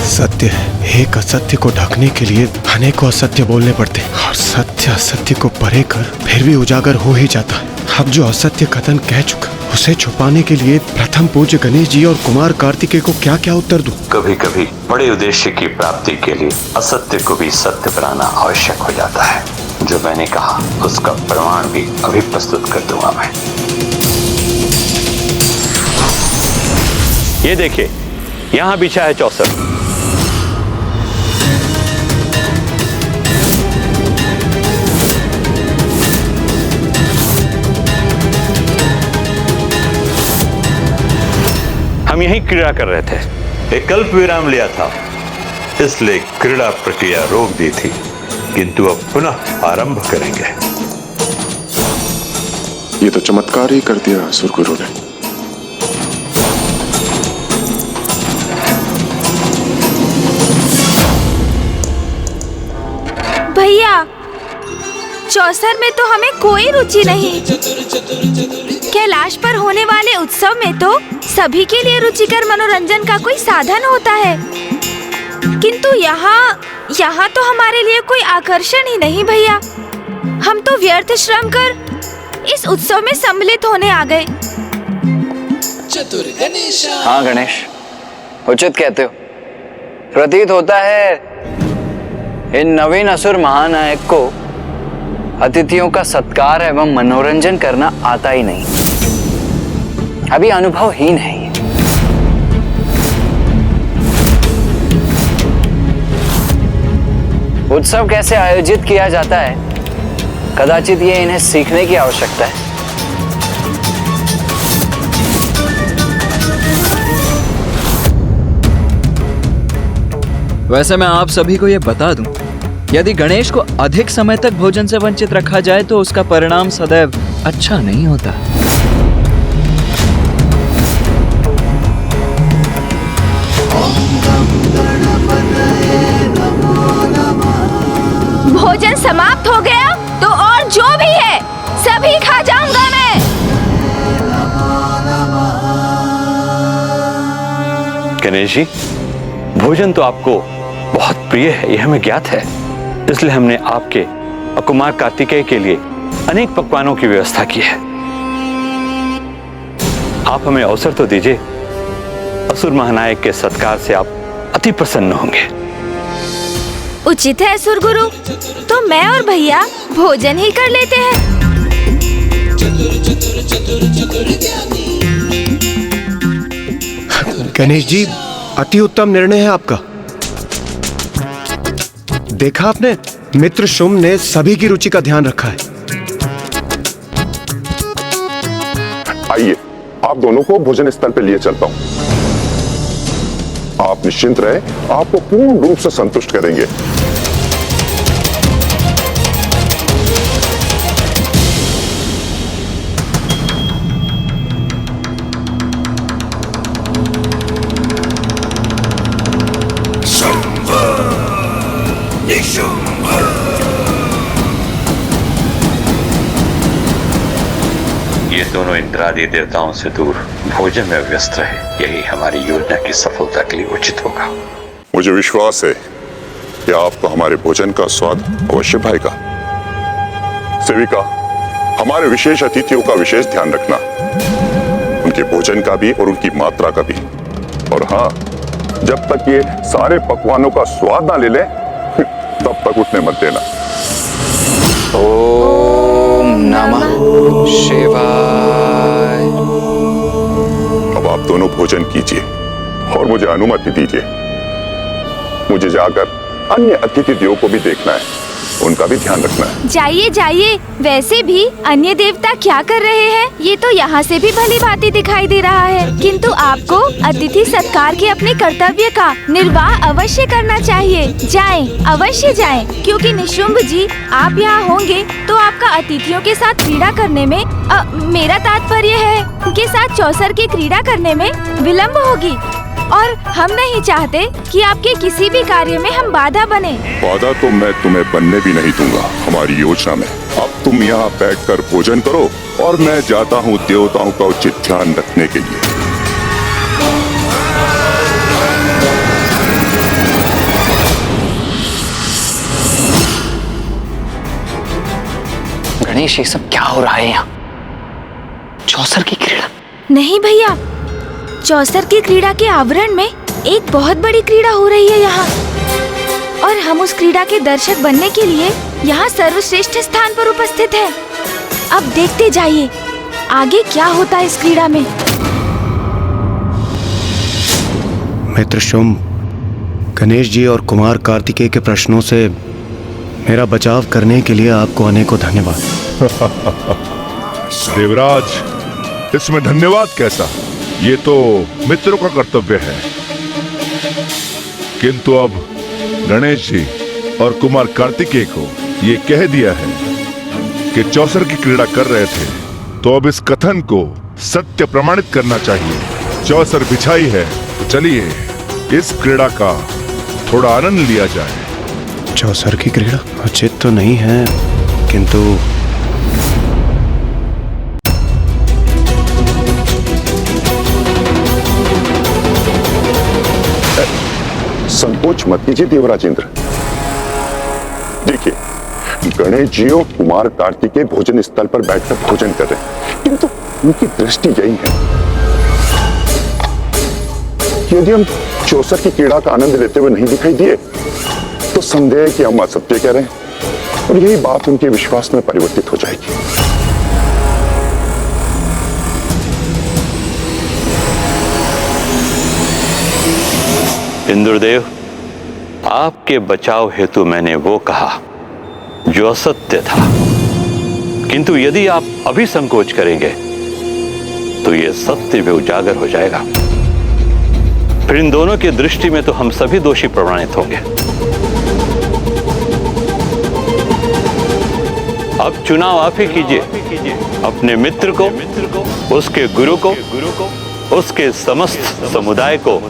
सत्य, एक असत्य को ढकने के लिए अनेकों असत्य बोलने पड़ते और सत्य असत्य को परे कर फिर भी उजागर हो ही जाता है। अब जो असत्य कथन कह चुका उसे छुपाने के लिए प्रथम पूज्य गणेश जी और कुमार कार्तिकेय को क्या क्या उत्तर दूं? कभी कभी बड़े उद्देश्य की प्राप्ति के लिए असत्य को भी सत्य बनाना आवश्यक हो जाता है। जो मैंने कहा उसका प्रमाण भी अभी प्रस्तुत कर दूंगा मैं। ये देखिए, यहाँ बिछा है चौसर। हम यही क्रीड़ा कर रहे थे। एक कल्प विराम लिया था, इसलिए क्रीड़ा प्रक्रिया रोक दी थी, किंतु अब पुनः आरंभ करेंगे। ये तो चमत्कार ही कर दिया असुर गुरु ने। भैया, चौसर में तो हमें कोई रुचि नहीं। कैलाश पर होने वाले उत्सव में तो सभी के लिए रुचिकर मनोरंजन का कोई साधन होता है, किंतु यहाँ तो हमारे लिए कोई आकर्षण ही नहीं भैया। हम तो व्यर्थ श्रम कर इस उत्सव में सम्मिलित होने आ गए। हाँ गणेश, उचित कहते हो। प्रतीत होता है इन नवीन असुर महानायक को अतिथियों का सत्कार एवं मनोरंजन करना आता ही नहीं, अभी अनुभव ही नहीं। उत्सव कैसे आयोजित किया जाता है, कदाचित ये इन्हें सीखने की आवश्यकता है। वैसे मैं आप सभी को यह बता दूं, यदि गणेश को अधिक समय तक भोजन से वंचित रखा जाए तो उसका परिणाम सदैव अच्छा नहीं होता। भोजन समाप्त हो गया तो और जो भी है सभी खा जाऊंगा मैं। गणेश जी, भोजन तो आपको बहुत प्रिय है, यह हमें ज्ञात है। इसलिए हमने आपके और कुमार कार्तिकेय के लिए अनेक पकवानों की व्यवस्था की है। आप हमें अवसर तो दीजिए। असुर महानायक के सत्कार से आप अति प्रसन्न होंगे। उचित है असुर गुरु, तो मैं और भैया भोजन ही कर लेते हैं। गणेश जी, अति उत्तम निर्णय है आपका। देखा आपने, मित्र शुम्भ ने सभी की रुचि का ध्यान रखा है। आइए, आप दोनों को भोजन स्थल पे लिए चलता हूं। आप निश्चिंत रहे, आपको पूर्ण रूप से संतुष्ट करेंगे। ये दोनों इंद्रादि देवताओं से दूर भोजन में व्यस्त रहे, यही हमारी योजना की सफलता के लिए उचित होगा। मुझे विश्वास है कि आपको हमारे भोजन का स्वाद अवश्य भाएगा। सेविका, हमारे विशेष अतिथियों का विशेष ध्यान रखना, उनके भोजन का भी और उनकी मात्रा का भी। और हाँ, जब तक ये सारे पकवानों का स्वाद ना ले ले तब तक उठने मत देना। ओम नमः शिवाय। अब आप दोनों भोजन कीजिए और मुझे अनुमति दीजिए। मुझे जाकर अन्य अतिथि देवों को भी देखना है, उनका भी ध्यान रखना है। जाइए जाइए, वैसे भी अन्य देवता क्या कर रहे हैं ये तो यहाँ से भी भली भांति दिखाई दे रहा है, किंतु आपको अतिथि सत्कार के अपने कर्तव्य का निर्वाह अवश्य करना चाहिए। जाएं, अवश्य जाएं, क्योंकि निशुंभ जी आप यहाँ होंगे तो आपका अतिथियों के साथ क्रीड़ा करने में मेरा तात्पर्य है उनके साथ चौसर की क्रीड़ा करने में विलम्ब होगी। और हम नहीं चाहते कि आपके किसी भी कार्य में हम बाधा बने। वादा तो मैं तुम्हें बनने भी नहीं दूंगा हमारी योजना में। अब तुम यहाँ बैठकर भोजन करो और मैं जाता हूँ देवताओं का उचित ध्यान रखने के लिए। गणेश, ये सब क्या हो रहा है यहाँ? चौसर की क्रीड़ा? नहीं भैया, चौसर की क्रीड़ा के आवरण में एक बहुत बड़ी क्रीड़ा हो रही है यहाँ, और हम उस क्रीड़ा के दर्शक बनने के लिए यहाँ सर्वश्रेष्ठ स्थान पर उपस्थित हैं। अब देखते जाइए आगे क्या होता है इस क्रीड़ा में। मित्र शुंभ, गणेश जी और कुमार कार्तिकेय के प्रश्नों से मेरा बचाव करने के लिए आपको अनेकों धन्यवाद। देवराज, इसमें धन्यवाद कैसा? ये तो मित्रों का कर्तव्य है। किंतु अब गणेश जी और कुमार कार्तिकेय को ये कह दिया है कि चौसर की क्रीड़ा कर रहे थे, तो अब इस कथन को सत्य प्रमाणित करना चाहिए। चौसर बिछाई है तो चलिए इस क्रीड़ा का थोड़ा आनंद लिया जाए। चौसर की क्रीड़ा उचित तो नहीं है, किंतु संकोच मत कीजिए देवराज इंद्र। देखिए, गणेश जी और कुमार कार्तिकेय भोजन स्थल पर बैठकर भोजन कर रहे हैं, किंतु उनकी दृष्टि यही है कि यदि हम चौसर की क्रीड़ा का आनंद लेते हुए नहीं दिखाई दिए तो संदेह है कि हम असत्य कह रहे हैं, और यही बात उनके विश्वास में परिवर्तित हो जाएगी। इंद्रदेव, आपके बचाव हेतु मैंने वो कहा जो असत्य था, किंतु यदि आप अभी संकोच करेंगे तो ये सत्य भी उजागर हो जाएगा। फिर इन दोनों की दृष्टि में तो हम सभी दोषी प्रमाणित होंगे। अब चुनाव आप ही कीजिए, अपने मित्र को, उसके गुरु को, उसके समस्त समुदाय को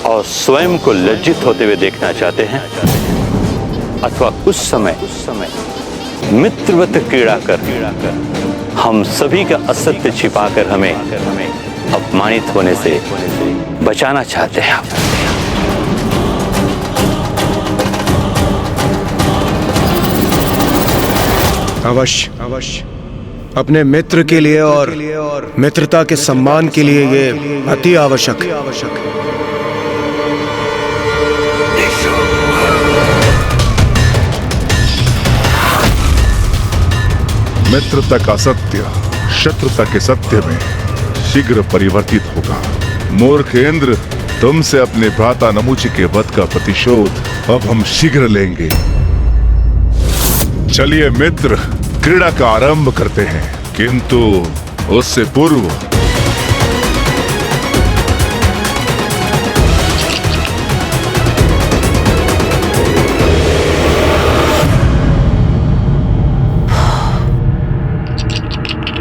और स्वयं को लज्जित होते हुए देखना चाहते हैं, अथवा उस समय मित्रवत क्रीड़ा कर हम सभी का असत्य छिपाकर हमें अपमानित होने से बचाना चाहते हैं। अवश्य अपने मित्र के लिए और मित्रता के सम्मान के लिए ये अति आवश्यक है। मित्रता का सत्य शत्रुता के सत्य में शीघ्र परिवर्तित होगा। मूर्ख इंद्र, तुमसे अपने भ्राता नमूची के वध का प्रतिशोध अब हम शीघ्र लेंगे। चलिए मित्र, क्रीड़ा का आरंभ करते हैं, किंतु उससे पूर्व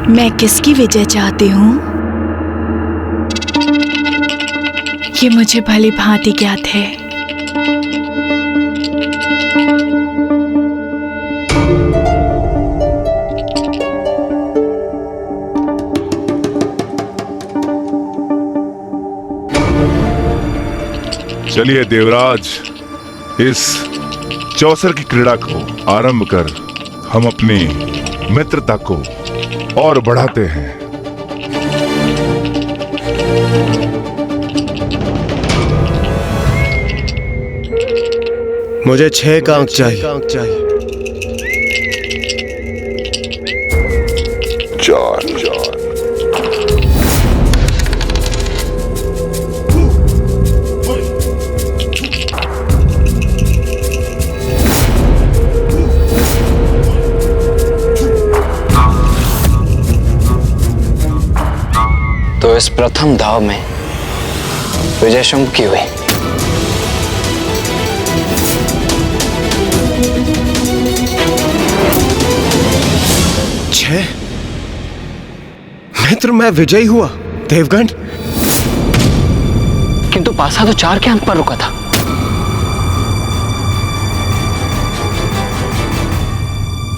मैं किसकी विजय चाहती हूँ ये मुझे भली भांति ज्ञात है। चलिए देवराज, इस चौसर की क्रीड़ा को आरंभ कर हम अपनी मित्रता को और बढ़ाते हैं। मुझे 6 का अंक चाहिए। 4 तो इस प्रथम दाव में विजय शुंभ की हुई। मित्र, मैं विजयी हुआ। देवगण, किंतु पासा तो 4 के अंक पर रुका था।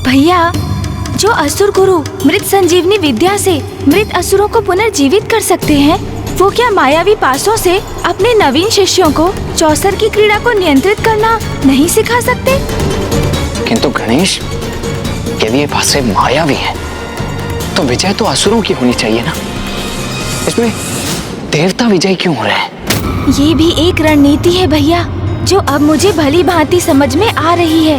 भैया, जो असुर गुरु मृत संजीवनी विद्या से मृत असुरों को पुनर्जीवित कर सकते हैं, वो क्या मायावी पासों से अपने नवीन शिष्यों को चौसर की क्रीड़ा को नियंत्रित करना नहीं सिखा सकते? किंतु गणेश, यदि ये पासे मायावी है तो विजय तो असुरों की होनी चाहिए ना। इसमें देवता विजय क्यों हो रहे हैं? ये भी एक रणनीति है भैया, जो अब मुझे भली भांति समझ में आ रही है।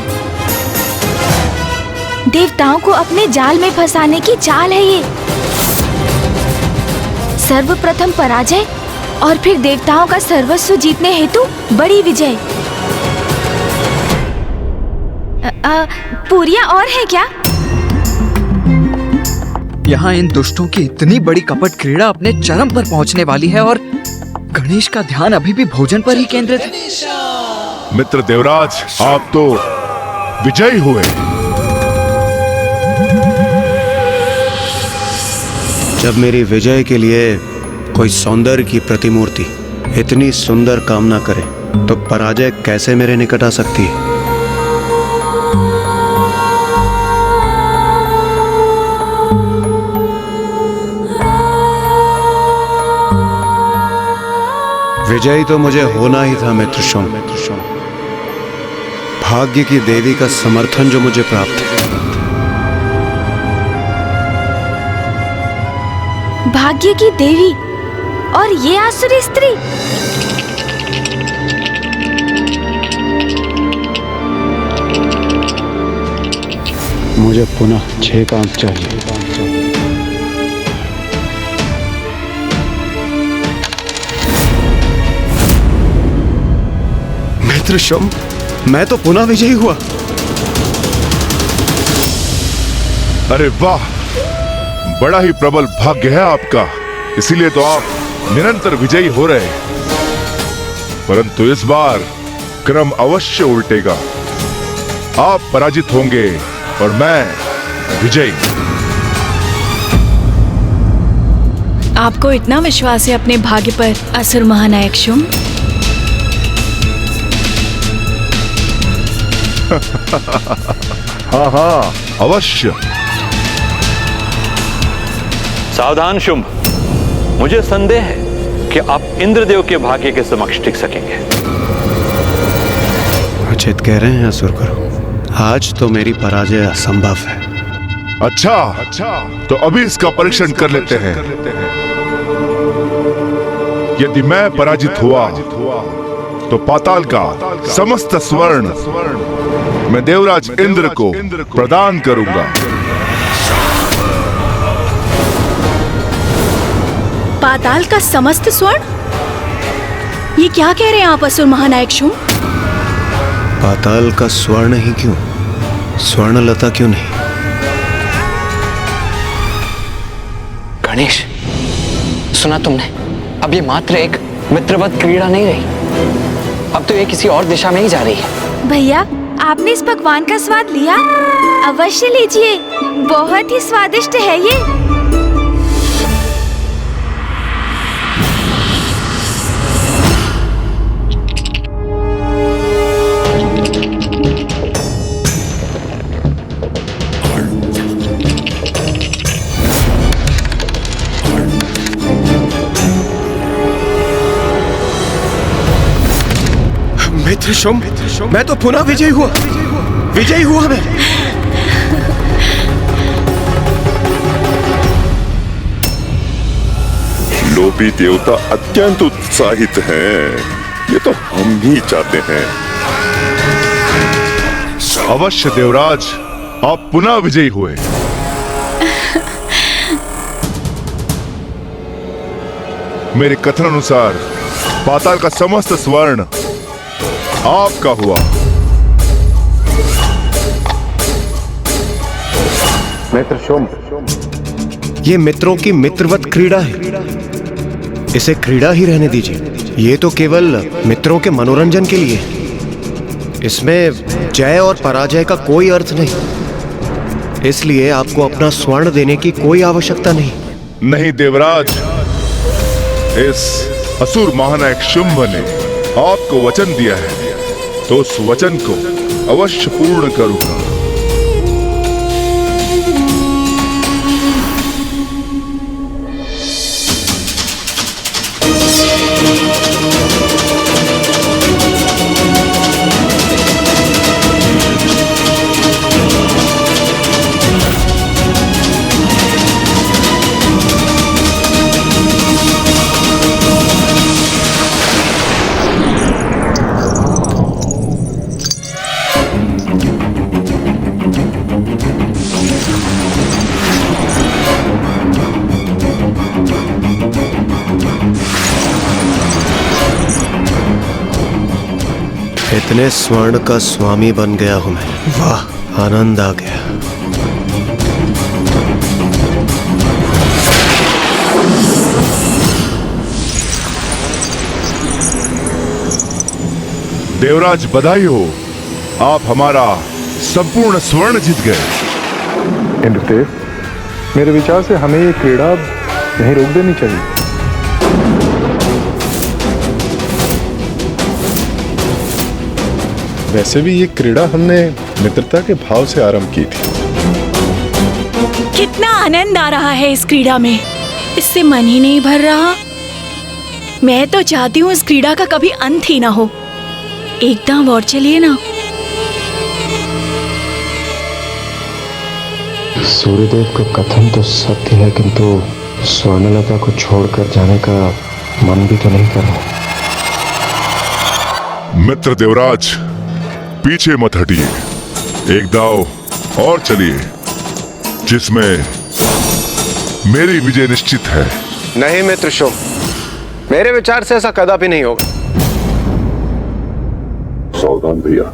देवताओं को अपने जाल में फंसाने की चाल है ये। सर्वप्रथम पराजय और फिर देवताओं का सर्वस्व जीतने हेतु बड़ी विजय। पूरियां और है क्या? यहाँ इन दुष्टों की इतनी बड़ी कपट क्रीड़ा अपने चरम पर पहुँचने वाली है और गणेश का ध्यान अभी भी भोजन पर ही केंद्रित है। मित्र देवराज, आप तो विजयी हुए। जब मेरी विजय के लिए कोई सौंदर्य की प्रतिमूर्ति इतनी सुंदर कामना करे तो पराजय कैसे मेरे निकट आ सकती है? विजयी तो मुझे होना ही था मित्र शुंभ। भाग्य की देवी का समर्थन जो मुझे प्राप्त है। भाग्य की देवी और ये आसुरी स्त्री। मुझे पुनः 6 का अंक चाहिए। मित्र शुंभ, मैं तो पुनः विजयी हुआ। अरे वाह, बड़ा ही प्रबल भाग्य है आपका, इसीलिए तो आप निरंतर विजयी हो रहे हैं। परंतु इस बार क्रम अवश्य उल्टेगा। आप पराजित होंगे और मैं विजयी। आपको इतना विश्वास है अपने भाग्य पर असुर महानायक शुंभ? हाँ हाँ, अवश्य। सावधान शुंभ, मुझे संदेह है कि आप इंद्रदेव के भाग्य के समक्ष टिक सकेंगे। उचित कह रहे हैं असुर गुरु, आज तो मेरी पराजय असंभव है। अच्छा, तो अभी इसका परीक्षण कर लेते हैं। यदि मैं पराजित हुआ तो पाताल का समस्त स्वर्ण मैं देवराज इंद्र को प्रदान करूंगा। पाताल का समस्त स्वर्ण? ये क्या कह रहे हैं आप असुर महानायक शुंभ? पाताल का स्वर्ण ही क्यों, स्वर्णलता क्यों नहीं? गणेश, सुना तुमने? अब ये मात्र एक मित्रवत क्रीड़ा नहीं रही, अब तो ये किसी और दिशा में ही जा रही है। भैया, आपने इस पकवान का स्वाद लिया? अवश्य लीजिए, बहुत ही स्वादिष्ट है ये। मित्र शुंभ, मैं तो पुनः विजयी हुआ। विजयी हुआ मैं। लोभी देवता अत्यंत उत्साहित हैं। ये तो हम भी चाहते हैं। अवश्य देवराज, आप पुनः विजयी हुए। मेरे कथन अनुसार पाताल का समस्त स्वर्ण आपका हुआ। मित्र शुंभ, ये मित्रों की मित्रवत क्रीड़ा है, इसे क्रीड़ा ही रहने दीजिए। ये तो केवल मित्रों के मनोरंजन के लिए है। इसमें जय और पराजय का कोई अर्थ नहीं, इसलिए आपको अपना स्वर्ण देने की कोई आवश्यकता नहीं। नहीं देवराज, इस असुर महानायक शुंभ ने आपको वचन दिया है तो उस वचन को अवश्य पूर्ण करूंगा। इतने स्वर्ण का स्वामी बन गया हूं मैं। वाह, आनंद आ गया। देवराज बधाई हो, आप हमारा संपूर्ण स्वर्ण जीत गए। इंद्रदेव, मेरे विचार से हमें ये क्रीड़ा नहीं रोक देनी चाहिए। वैसे भी ये क्रीड़ा हमने मित्रता के भाव से आरंभ की थी। कितना आनंद आ रहा है इस क्रीड़ा में, इससे मन ही नहीं भर रहा। मैं तो चाहती हूँ इस क्रीड़ा का कभी अंत ही ना हो। एक दांव और चलिए ना। सूर्यदेव का कथन तो सत्य है, किंतु स्वर्णलता को छोड़कर जाने का मन भी तो नहीं कर रहा। मित्र देवराज, पीछे मत हटिए, एक दाव और चलिए जिसमें मेरी विजय निश्चित है। नहीं मित्र शुंभ, मेरे विचार से ऐसा कदापि नहीं होगा। सावधान भैया,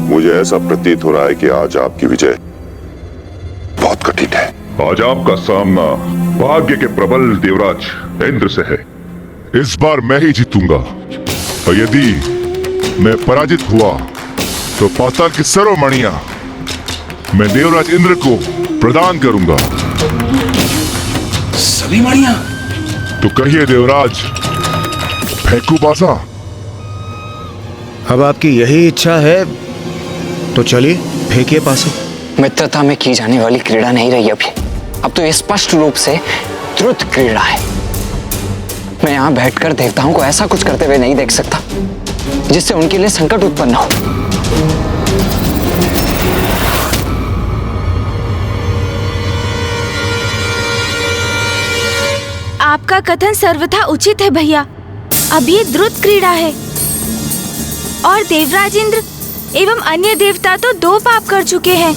मुझे ऐसा प्रतीत हो रहा है कि आज आपकी विजय बहुत कठिन है। आज आपका सामना भाग्य के प्रबल देवराज इंद्र से है। इस बार मैं ही जीतूंगा, और यदि मैं पराजित हुआ तो पाताल की सर्व मणियां मैं देवराज इंद्र को प्रदान करूंगा। सभी मणियां? तो कहिए देवराज, फेंकू पासा? अब आपकी यही इच्छा है तो चलिए फेंकिए पासे। मित्रता में की जाने वाली क्रीड़ा नहीं रही अभी, अब तो ये स्पष्ट रूप से द्रुत क्रीड़ा है। मैं यहाँ बैठकर देवताओं को ऐसा कुछ करते हुए नहीं देख सकता जिससे उनके लिए संकट उत्पन्न हो। आपका कथन सर्वथा उचित है भैया। अब ये द्रुत क्रीड़ा है और देवराज इंद्र एवं अन्य देवता तो 2 पाप कर चुके हैं।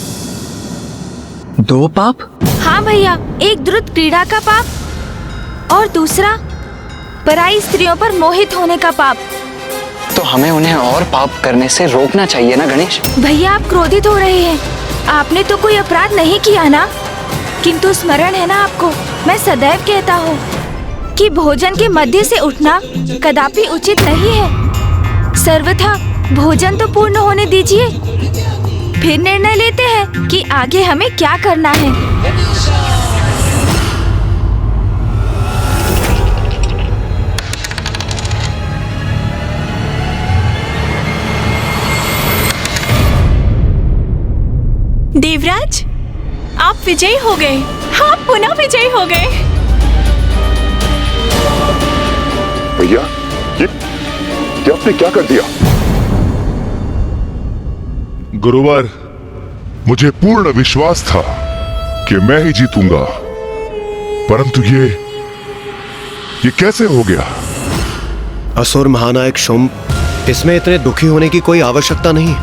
2 पाप? हाँ भैया, एक द्रुत क्रीड़ा का पाप और दूसरा पराई स्त्रियों पर मोहित होने का पाप। तो हमें उन्हें और पाप करने से रोकना चाहिए ना गणेश। भैया, आप क्रोधित हो रहे हैं। आपने तो कोई अपराध नहीं किया ना, किंतु स्मरण है ना आपको, मैं सदैव कहता हूँ कि भोजन के मध्य से उठना कदापि उचित नहीं है। सर्वथा भोजन तो पूर्ण होने दीजिए, फिर निर्णय लेते हैं कि आगे हमें क्या करना है। देवराज, आप विजयी हो गए। हाँ, पुनः विजयी हो गए। भैया, ये आपने क्या कर दिया? गुरुवर, मुझे पूर्ण विश्वास था कि मैं ही जीतूंगा, परंतु ये कैसे हो गया? असुर महानायक शुंभ, इसमें इतने दुखी होने की कोई आवश्यकता नहीं।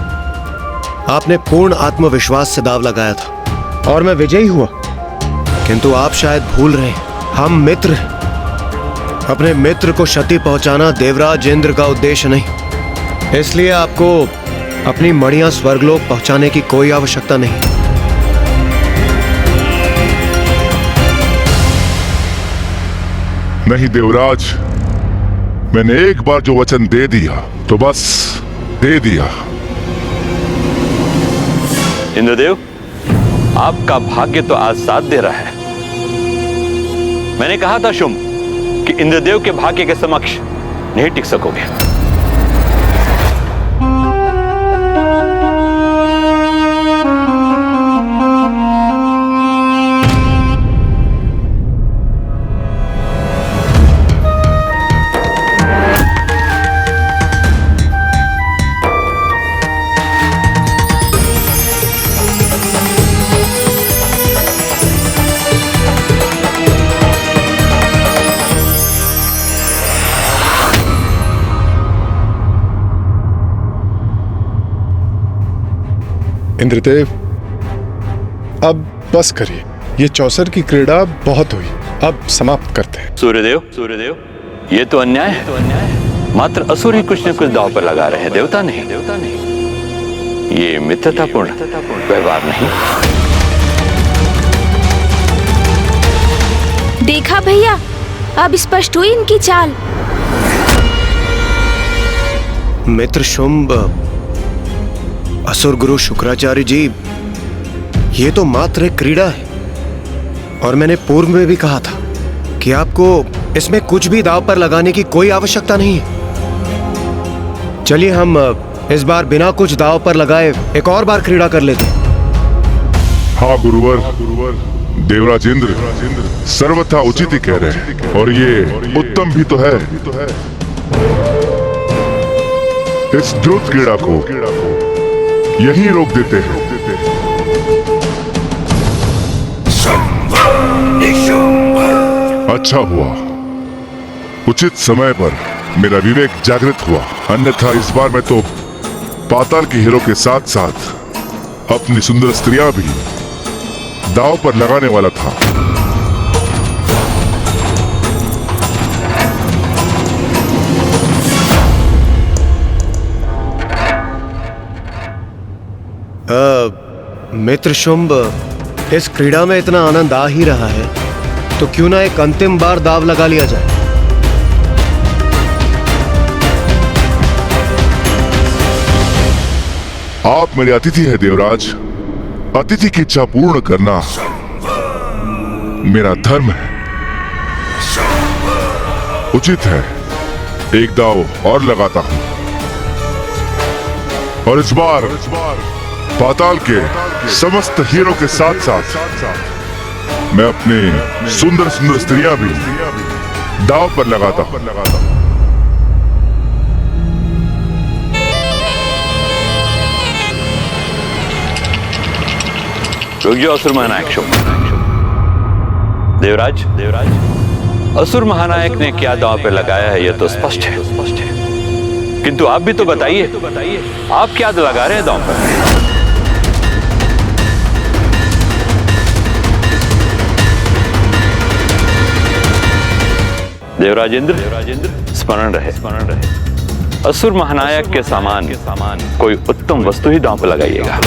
आपने पूर्ण आत्मविश्वास से दाव लगाया था और मैं विजयी हुआ, किंतु आप शायद भूल रहे हैं, हम मित्र हैं। अपने मित्र को क्षति पहुंचाना देवराज इंद्र का उद्देश्य नहीं, इसलिए आपको अपनी मणियां स्वर्गलोक पहुंचाने की कोई आवश्यकता नहीं। नहीं देवराज, मैंने एक बार जो वचन दे दिया तो बस दे दिया। इंद्रदेव, आपका भाग्य तो आज साथ दे रहा है। मैंने कहा था शुंभ कि इंद्रदेव के भाग्य के समक्ष नहीं टिक सकोगे। इंद्रदेव, अब बस करिए। ये चौसर की क्रीड़ा बहुत हुई, अब समाप्त करते हैं। सूर्यदेव, सूर्यदेव, ये तो अन्याय है। मात्र असुर ही कुछ न कुछ दांव पर लगा रहे हैं, देवता नहीं। देवता नहीं। ये मित्रतापूर्ण व्यवहार नहीं। देखा भैया, अब स्पष्ट हुई इनकी चाल। मित्र शुंभ, असुर गुरु शुक्राचार्य जी, ये तो मात्र एक क्रीड़ा है और मैंने पूर्व में भी कहा था कि आपको इसमें कुछ भी दांव पर लगाने की कोई आवश्यकता नहीं है। चलिए हम इस बार बिना कुछ दांव पर लगाए एक और बार क्रीड़ा कर लेते हैं। हाँ गुरुवर, देवराज इंद्र सर्वथा उचित ही कह रहे हैं और ये उत्तम भी तो है। इस द्रुत क्रीड़ा को यही रोक देते हैं। अच्छा हुआ, उचित समय पर मेरा विवेक जागृत हुआ, अन्यथा इस बार मैं तो पाताल के हीरो के साथ साथ अपनी सुंदर स्त्रियां भी दांव पर लगाने वाला था। मित्र शुंभ, इस क्रीड़ा में इतना आनंद आ ही रहा है तो क्यों ना एक अंतिम बार दाव लगा लिया जाए। आप मेरे अतिथि हैं देवराज, अतिथि की इच्छा पूर्ण करना मेरा धर्म है। उचित है, एक दाव और लगाता हूं और इस बार पाताल के समस्त हीरो के साथ साथ मैं अपनी सुंदर सुंदर स्त्रियां भी दाव पर लगाता हूं। रुक जाओ असुर महानायक शुंभ। देवराज, असुर महानायक ने क्या दांव पे लगाया है यह तो स्पष्ट है, किंतु आप भी तो बताइए, आप क्या लगा रहे हैं दांव पर? देवराज इंद्र स्मरण रहे, असुर महानायक के सामान कोई उत्तम वस्तु ही दांव पर लगाइएगा।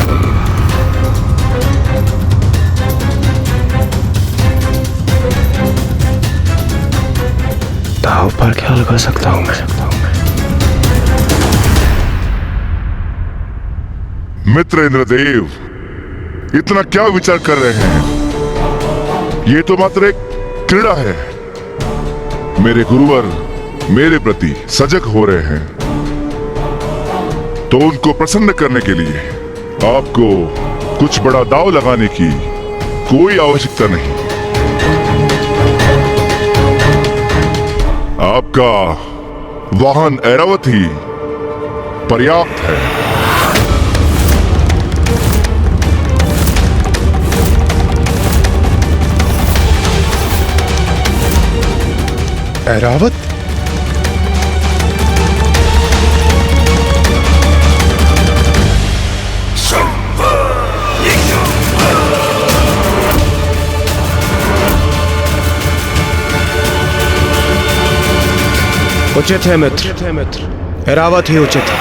दांव पर क्या लगा सकता हूं मैं? मित्र इंद्रदेव, इतना क्या विचार कर रहे हैं? ये तो मात्र एक क्रीड़ा है। मेरे गुरुवर मेरे प्रति सजग हो रहे हैं, तो उनको प्रसन्न करने के लिए आपको कुछ बड़ा दांव लगाने की कोई आवश्यकता नहीं। आपका वाहन ऐरावत ही पर्याप्त है। ऐरावत? उचित है मित्र, ऐरावत ही उचित है।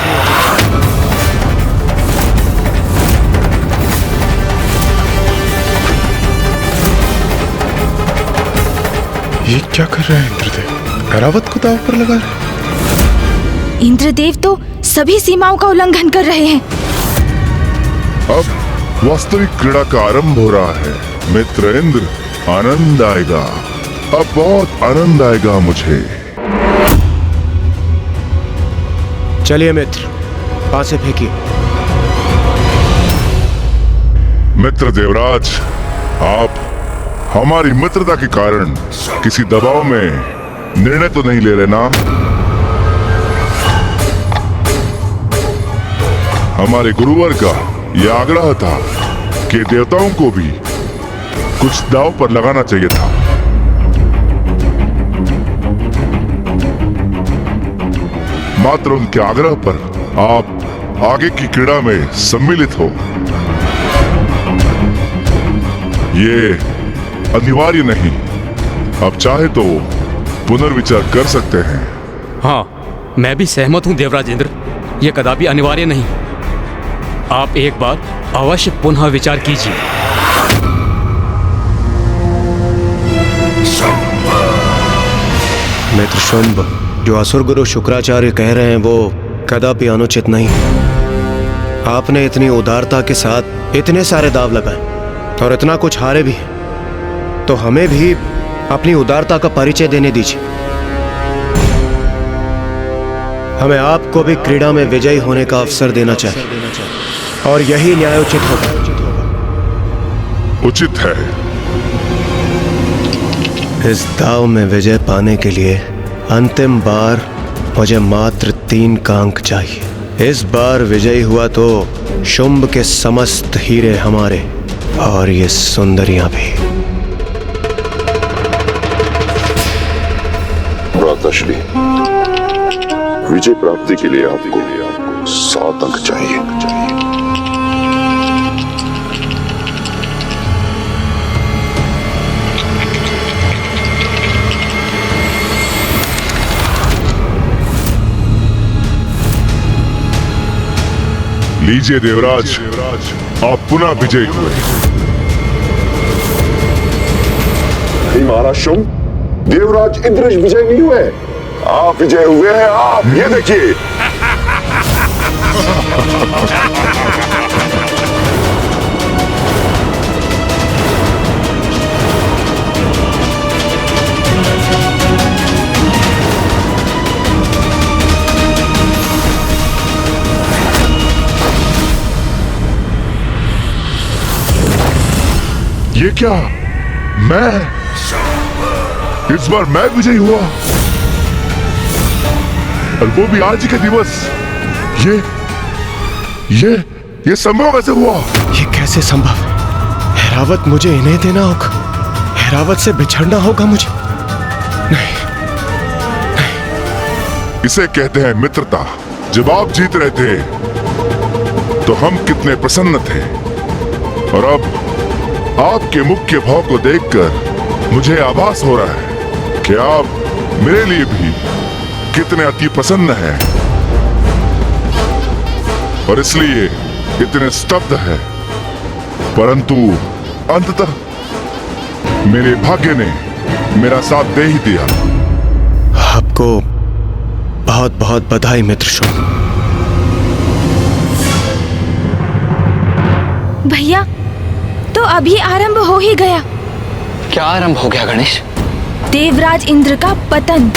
ये क्या कर रहे हैं इंद्रदेव? ऐरावत को दांव पर लगा रहे? इंद्रदेव तो सभी सीमाओं का उल्लंघन कर रहे हैं। अब वास्तविक क्रीड़ा का आरंभ हो रहा है। मित्र इंद्र, आनंद आएगा। अब बहुत आनंद आएगा मुझे। चलिए मित्र, पासे फेंकिए। मित्र देवराज, आप हमारी मित्रता के कारण किसी दबाव में निर्णय तो नहीं ले रहे ना? हमारे गुरुवर का यह आग्रह था कि देवताओं को भी कुछ दाव पर लगाना चाहिए था। मात्र उनके आग्रह पर आप आगे की क्रीड़ा में सम्मिलित हो, ये अनिवार्य नहीं। अब चाहे तो पुनर्विचार कर सकते हैं। हाँ, मैं भी सहमत हूं देवराज इंद्र, ये कदापि अनिवार्य नहीं। आप एक बार अवश्य पुनः विचार कीजिए। मित्र शुंभ, जो असुर गुरु शुक्राचार्य कह रहे हैं वो कदापि अनुचित नहीं। आपने इतनी उदारता के साथ इतने सारे दाव लगाए और इतना कुछ हारे भी, तो हमें भी अपनी उदारता का परिचय देने दीजिए। हमें आपको भी क्रीड़ा में विजयी होने का अवसर देना चाहिए और यही न्यायोचित होगा। उचित है। इस दाव में विजय पाने के लिए अंतिम बार मुझे मात्र 3 का अंक चाहिए। इस बार विजयी हुआ तो शुंभ के समस्त हीरे हमारे और ये सुंदरियां भी। भ्राताश्री, विजय प्राप्ति के लिए आपको 7 अंक चाहिए। लीजिए देवराज, आप पुनः विजयी हुए। महाराज शुंभ, देवराज इंद्र विजय नहीं हुए, आप विजय हुए हैं। आप ये देखिए। ये क्या? मैं इस बार मैं विजयी हुआ, और वो भी आज के दिवस। ये संभव कैसे हुआ? ये कैसे संभव है? हैरावत मुझे इन्हें देना होगा, हैरावत से बिछड़ना होगा मुझे। नहीं, इसे कहते हैं मित्रता। जब आप जीत रहे थे तो हम कितने प्रसन्न थे, और अब आपके मुख के भाव को देखकर मुझे आभास हो रहा है कि आप मेरे लिए भी कितने अति प्रसन्न हैं, और इसलिए इतने स्तब्ध है। परंतु अंततः मेरे भाग्य ने मेरा साथ दे ही दिया। आपको बहुत बहुत बधाई मित्र शुंभ। भैया, तो अभी आरंभ हो ही गया। क्या आरंभ हो गया गणेश? देवराज इंद्र का पतन।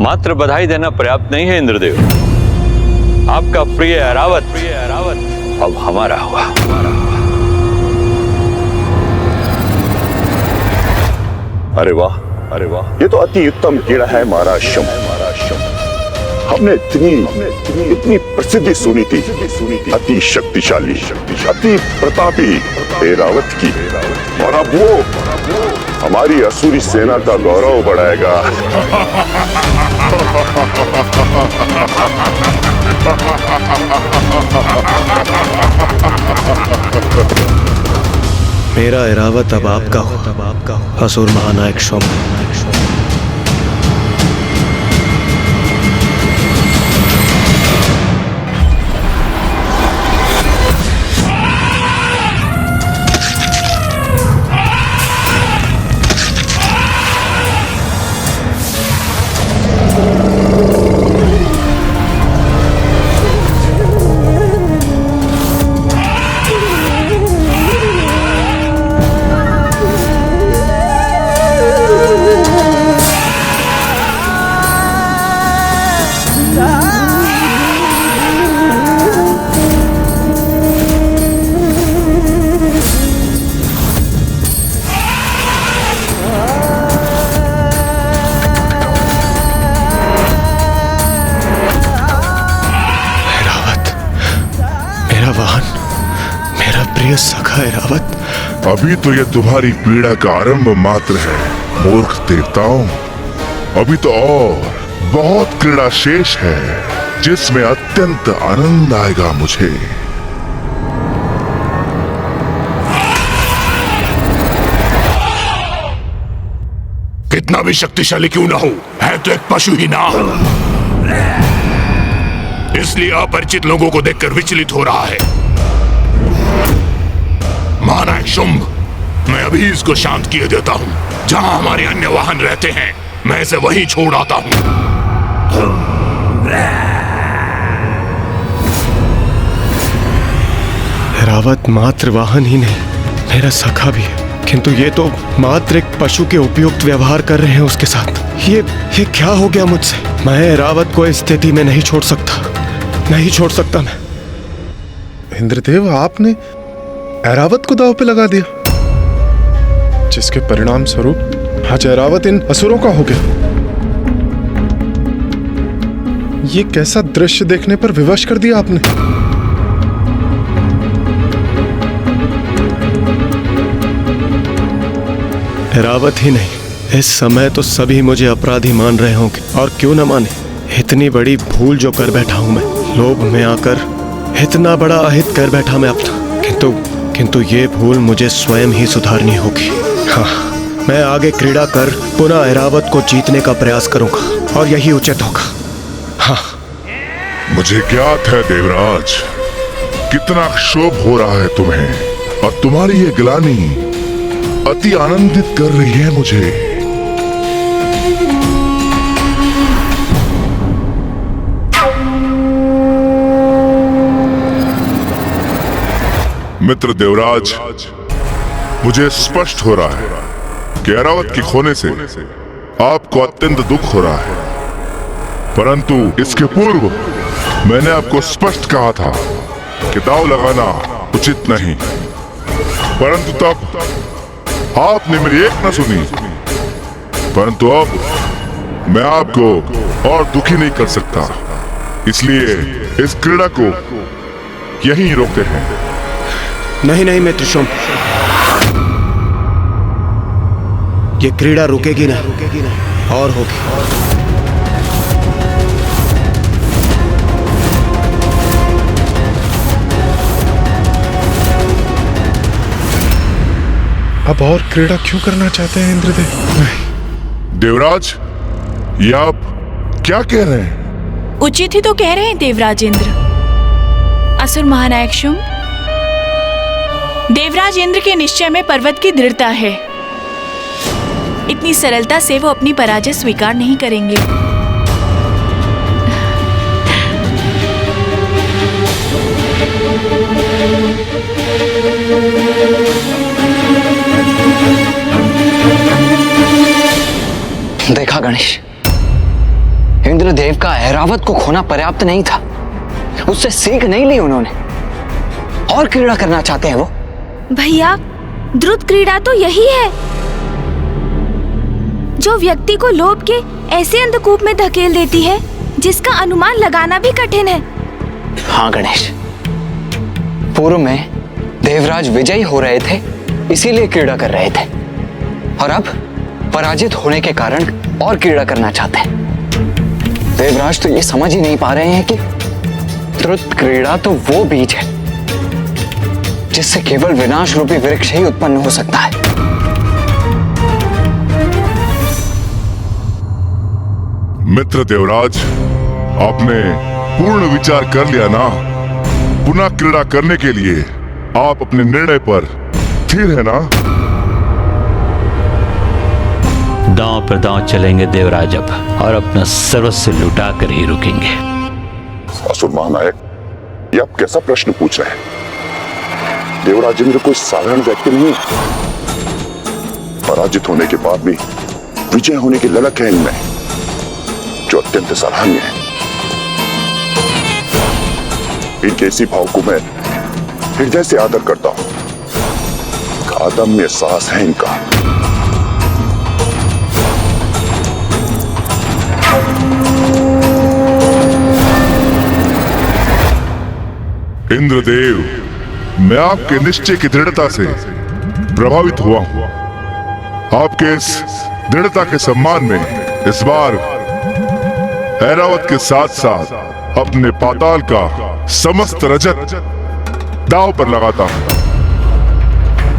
मात्र बधाई देना पर्याप्त नहीं है इंद्रदेव। आपका प्रिय ऐरावत अब हमारा हुआ। अरे वाह, अरे वाह, ये तो अति उत्तम क्रीड़ा है महाराज शुंभ। हमने इतनी प्रसिद्धि सुनी थी, अति शक्तिशाली, अति प्रतापी ऐरावत की, और अब वो हमारी असुरी सेना का गौरव बढ़ाएगा। मेरा ऐरावत अब आपका हो, असुर महानायक शुंभ। मेरे सखा ऐरावत। अभी तो ये तुम्हारी पीड़ा का आरंभ मात्र है मूर्ख देवताओं। अभी तो और बहुत क्रीड़ा शेष है जिसमें अत्यंत आनंद आएगा मुझे। कितना भी शक्तिशाली क्यों ना हो, है तो एक पशु ही ना, इसलिए अपरिचित लोगों को देखकर विचलित हो रहा है। महानायक शुंभ, मैं अभी इसको शांत किए देता हूं। जहां हमारे अन्य वाहन रहते हैं मैं इसे वहीं छोड़ आता हूं। ऐरावत मात्र वाहन ही नहीं, मेरा सखा भी है, किंतु ये तो मात्र एक पशु के उपयुक्त व्यवहार कर रहे हैं उसके साथ। ये क्या हो गया मुझसे? मैं ऐरावत को इस स्थिति में नहीं छोड़ सकता, नहीं छोड़ सकता मैं। इंद्रदेव, आपने ऐरावत को दांव पे लगा दिया, जिसके परिणाम स्वरूप आज ऐरावत इन असुरों का हो गया। ये कैसा दृश्य देखने पर विवश कर दिया आपने? ऐरावत ही नहीं, इस समय तो सभी मुझे अपराधी मान रहे होंगे, और क्यों न माने। इतनी बड़ी भूल जो कर बैठा हूं मैं, लोभ में आकर इतना बड़ा अहित कर बैठा मैं अपना। किंतु ये भूल मुझे स्वयं ही सुधारनी होगी। हाँ, मैं आगे क्रीड़ा कर पुनः ऐरावत को जीतने का प्रयास करूंगा, और यही उचित होगा। हाँ, मुझे ज्ञात है देवराज, कितना क्षोभ हो रहा है तुम्हें, और तुम्हारी ये ग्लानि अति आनंदित कर रही है मुझे। मित्र देवराज, मुझे स्पष्ट हो रहा है कि ऐरावत के खोने से आपको अत्यंत दुख हो रहा है, परंतु इसके पूर्व मैंने आपको स्पष्ट कहा था कि दांव लगाना उचित नहीं, परंतु तब आपने मेरी एक न सुनी। परंतु अब मैं आपको और दुखी नहीं कर सकता, इसलिए इस क्रीड़ा को यहीं रोकते हैं। नहीं नहीं मित्र शुंभ, ये क्रीड़ा रुकेगी नहीं, और होगी। अब और क्रीड़ा क्यों करना चाहते हैं इंद्रदेव? देवराज, ये आप क्या कह रहे हैं? उचित ही तो कह रहे हैं देवराज इंद्र। असुर महानायक शुंभ, देवराज इंद्र के निश्चय में पर्वत की दृढ़ता है। इतनी सरलता से वो अपनी पराजय स्वीकार नहीं करेंगे। देखा गणेश, इंद्रदेव का ऐरावत को खोना पर्याप्त नहीं था, उससे सीख नहीं ली उन्होंने, और क्रीड़ा करना चाहते हैं वो। भैया, द्रुत क्रीड़ा तो यही है जो व्यक्ति को लोभ के ऐसे अंधकूप में धकेल देती है जिसका अनुमान लगाना भी कठिन है। हाँ गणेश, पूर्व में देवराज विजयी हो रहे थे, इसीलिए क्रीड़ा कर रहे थे, और अब पराजित होने के कारण और क्रीड़ा करना चाहते हैं। देवराज तो ये समझ ही नहीं पा रहे हैं कि द्रुत क्रीड़ा तो वो बीज है जिससे केवल विनाश रूपी वृक्ष ही उत्पन्न हो सकता है। मित्र देवराज, आपने पूर्ण विचार कर लिया ना? पुनः क्रीड़ा करने के लिए आप अपने निर्णय पर स्थिर है ना? दांव पर दांव चलेंगे देवराज अब, और अपना सर्वस्व लुटा कर ही रुकेंगे। असुर महानायक, ये आप कैसा प्रश्न पूछ रहे हैं? देवराज इंद्र कोई साधारण व्यक्ति नहीं, पराजित होने के बाद भी विजय होने की ललक है इनमें, जो अत्यंत सराहनीय है। इनके इसी भाव को मैं हृदय से आदर करता हूं। अदम्य साहस है इनका। इंद्रदेव, मैं आपके निश्चय की दृढ़ता से प्रभावित हुआ हूं। आपके इस दृढ़ता के सम्मान में इस बार ऐरावत के साथ साथ अपने पाताल का समस्त रजत दांव पर लगाता हूं।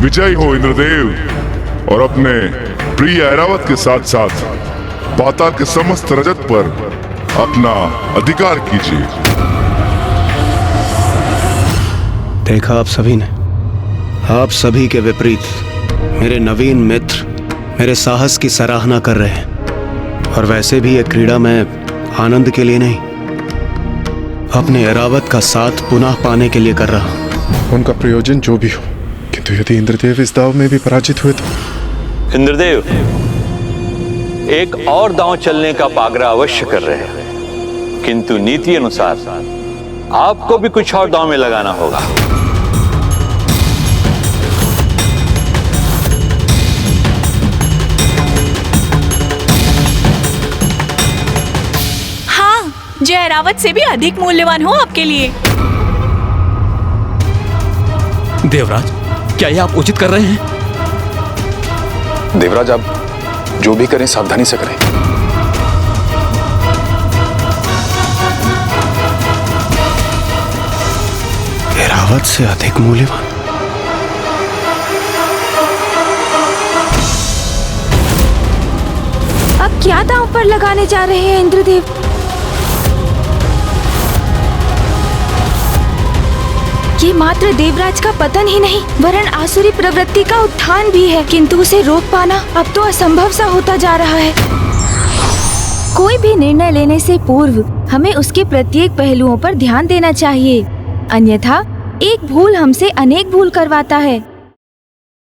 विजयी हो इंद्रदेव और अपने प्रिय ऐरावत के साथ साथ पाताल के समस्त रजत पर अपना अधिकार कीजिए। देखा आप सभी ने, आप सभी के विपरीत मेरे नवीन मित्र मेरे साहस की सराहना कर रहे हैं। और वैसे भी ये क्रीड़ा मैं आनंद के लिए नहीं, अपने ऐरावत का साथ पुनः पाने के लिए कर रहा हूं। उनका प्रयोजन जो भी हो, किंतु यदि इंद्रदेव इस दाव में भी पराजित हुए तो। इंद्रदेव एक और दांव चलने का पागरा अवश्य कर रहे हैं, किंतु नीति अनुसार आपको भी कुछ और दांव में लगाना होगा। हाँ, जो ऐरावत से भी अधिक मूल्यवान हो आपके लिए। देवराज, क्या ये आप उचित कर रहे हैं? देवराज, आप जो भी करें सावधानी से करें। ऐरावत से अधिक मूल्यवान? अब क्या दांव पर लगाने जा रहे हैं इंद्रदेव? ये मात्र देवराज का पतन ही नहीं, वरन आसुरी प्रवृत्ति का उत्थान भी है, किंतु उसे रोक पाना अब तो असंभव सा होता जा रहा है। कोई भी निर्णय लेने से पूर्व हमें उसके प्रत्येक पहलुओं पर ध्यान देना चाहिए, अन्यथा एक भूल हमसे अनेक भूल करवाता है।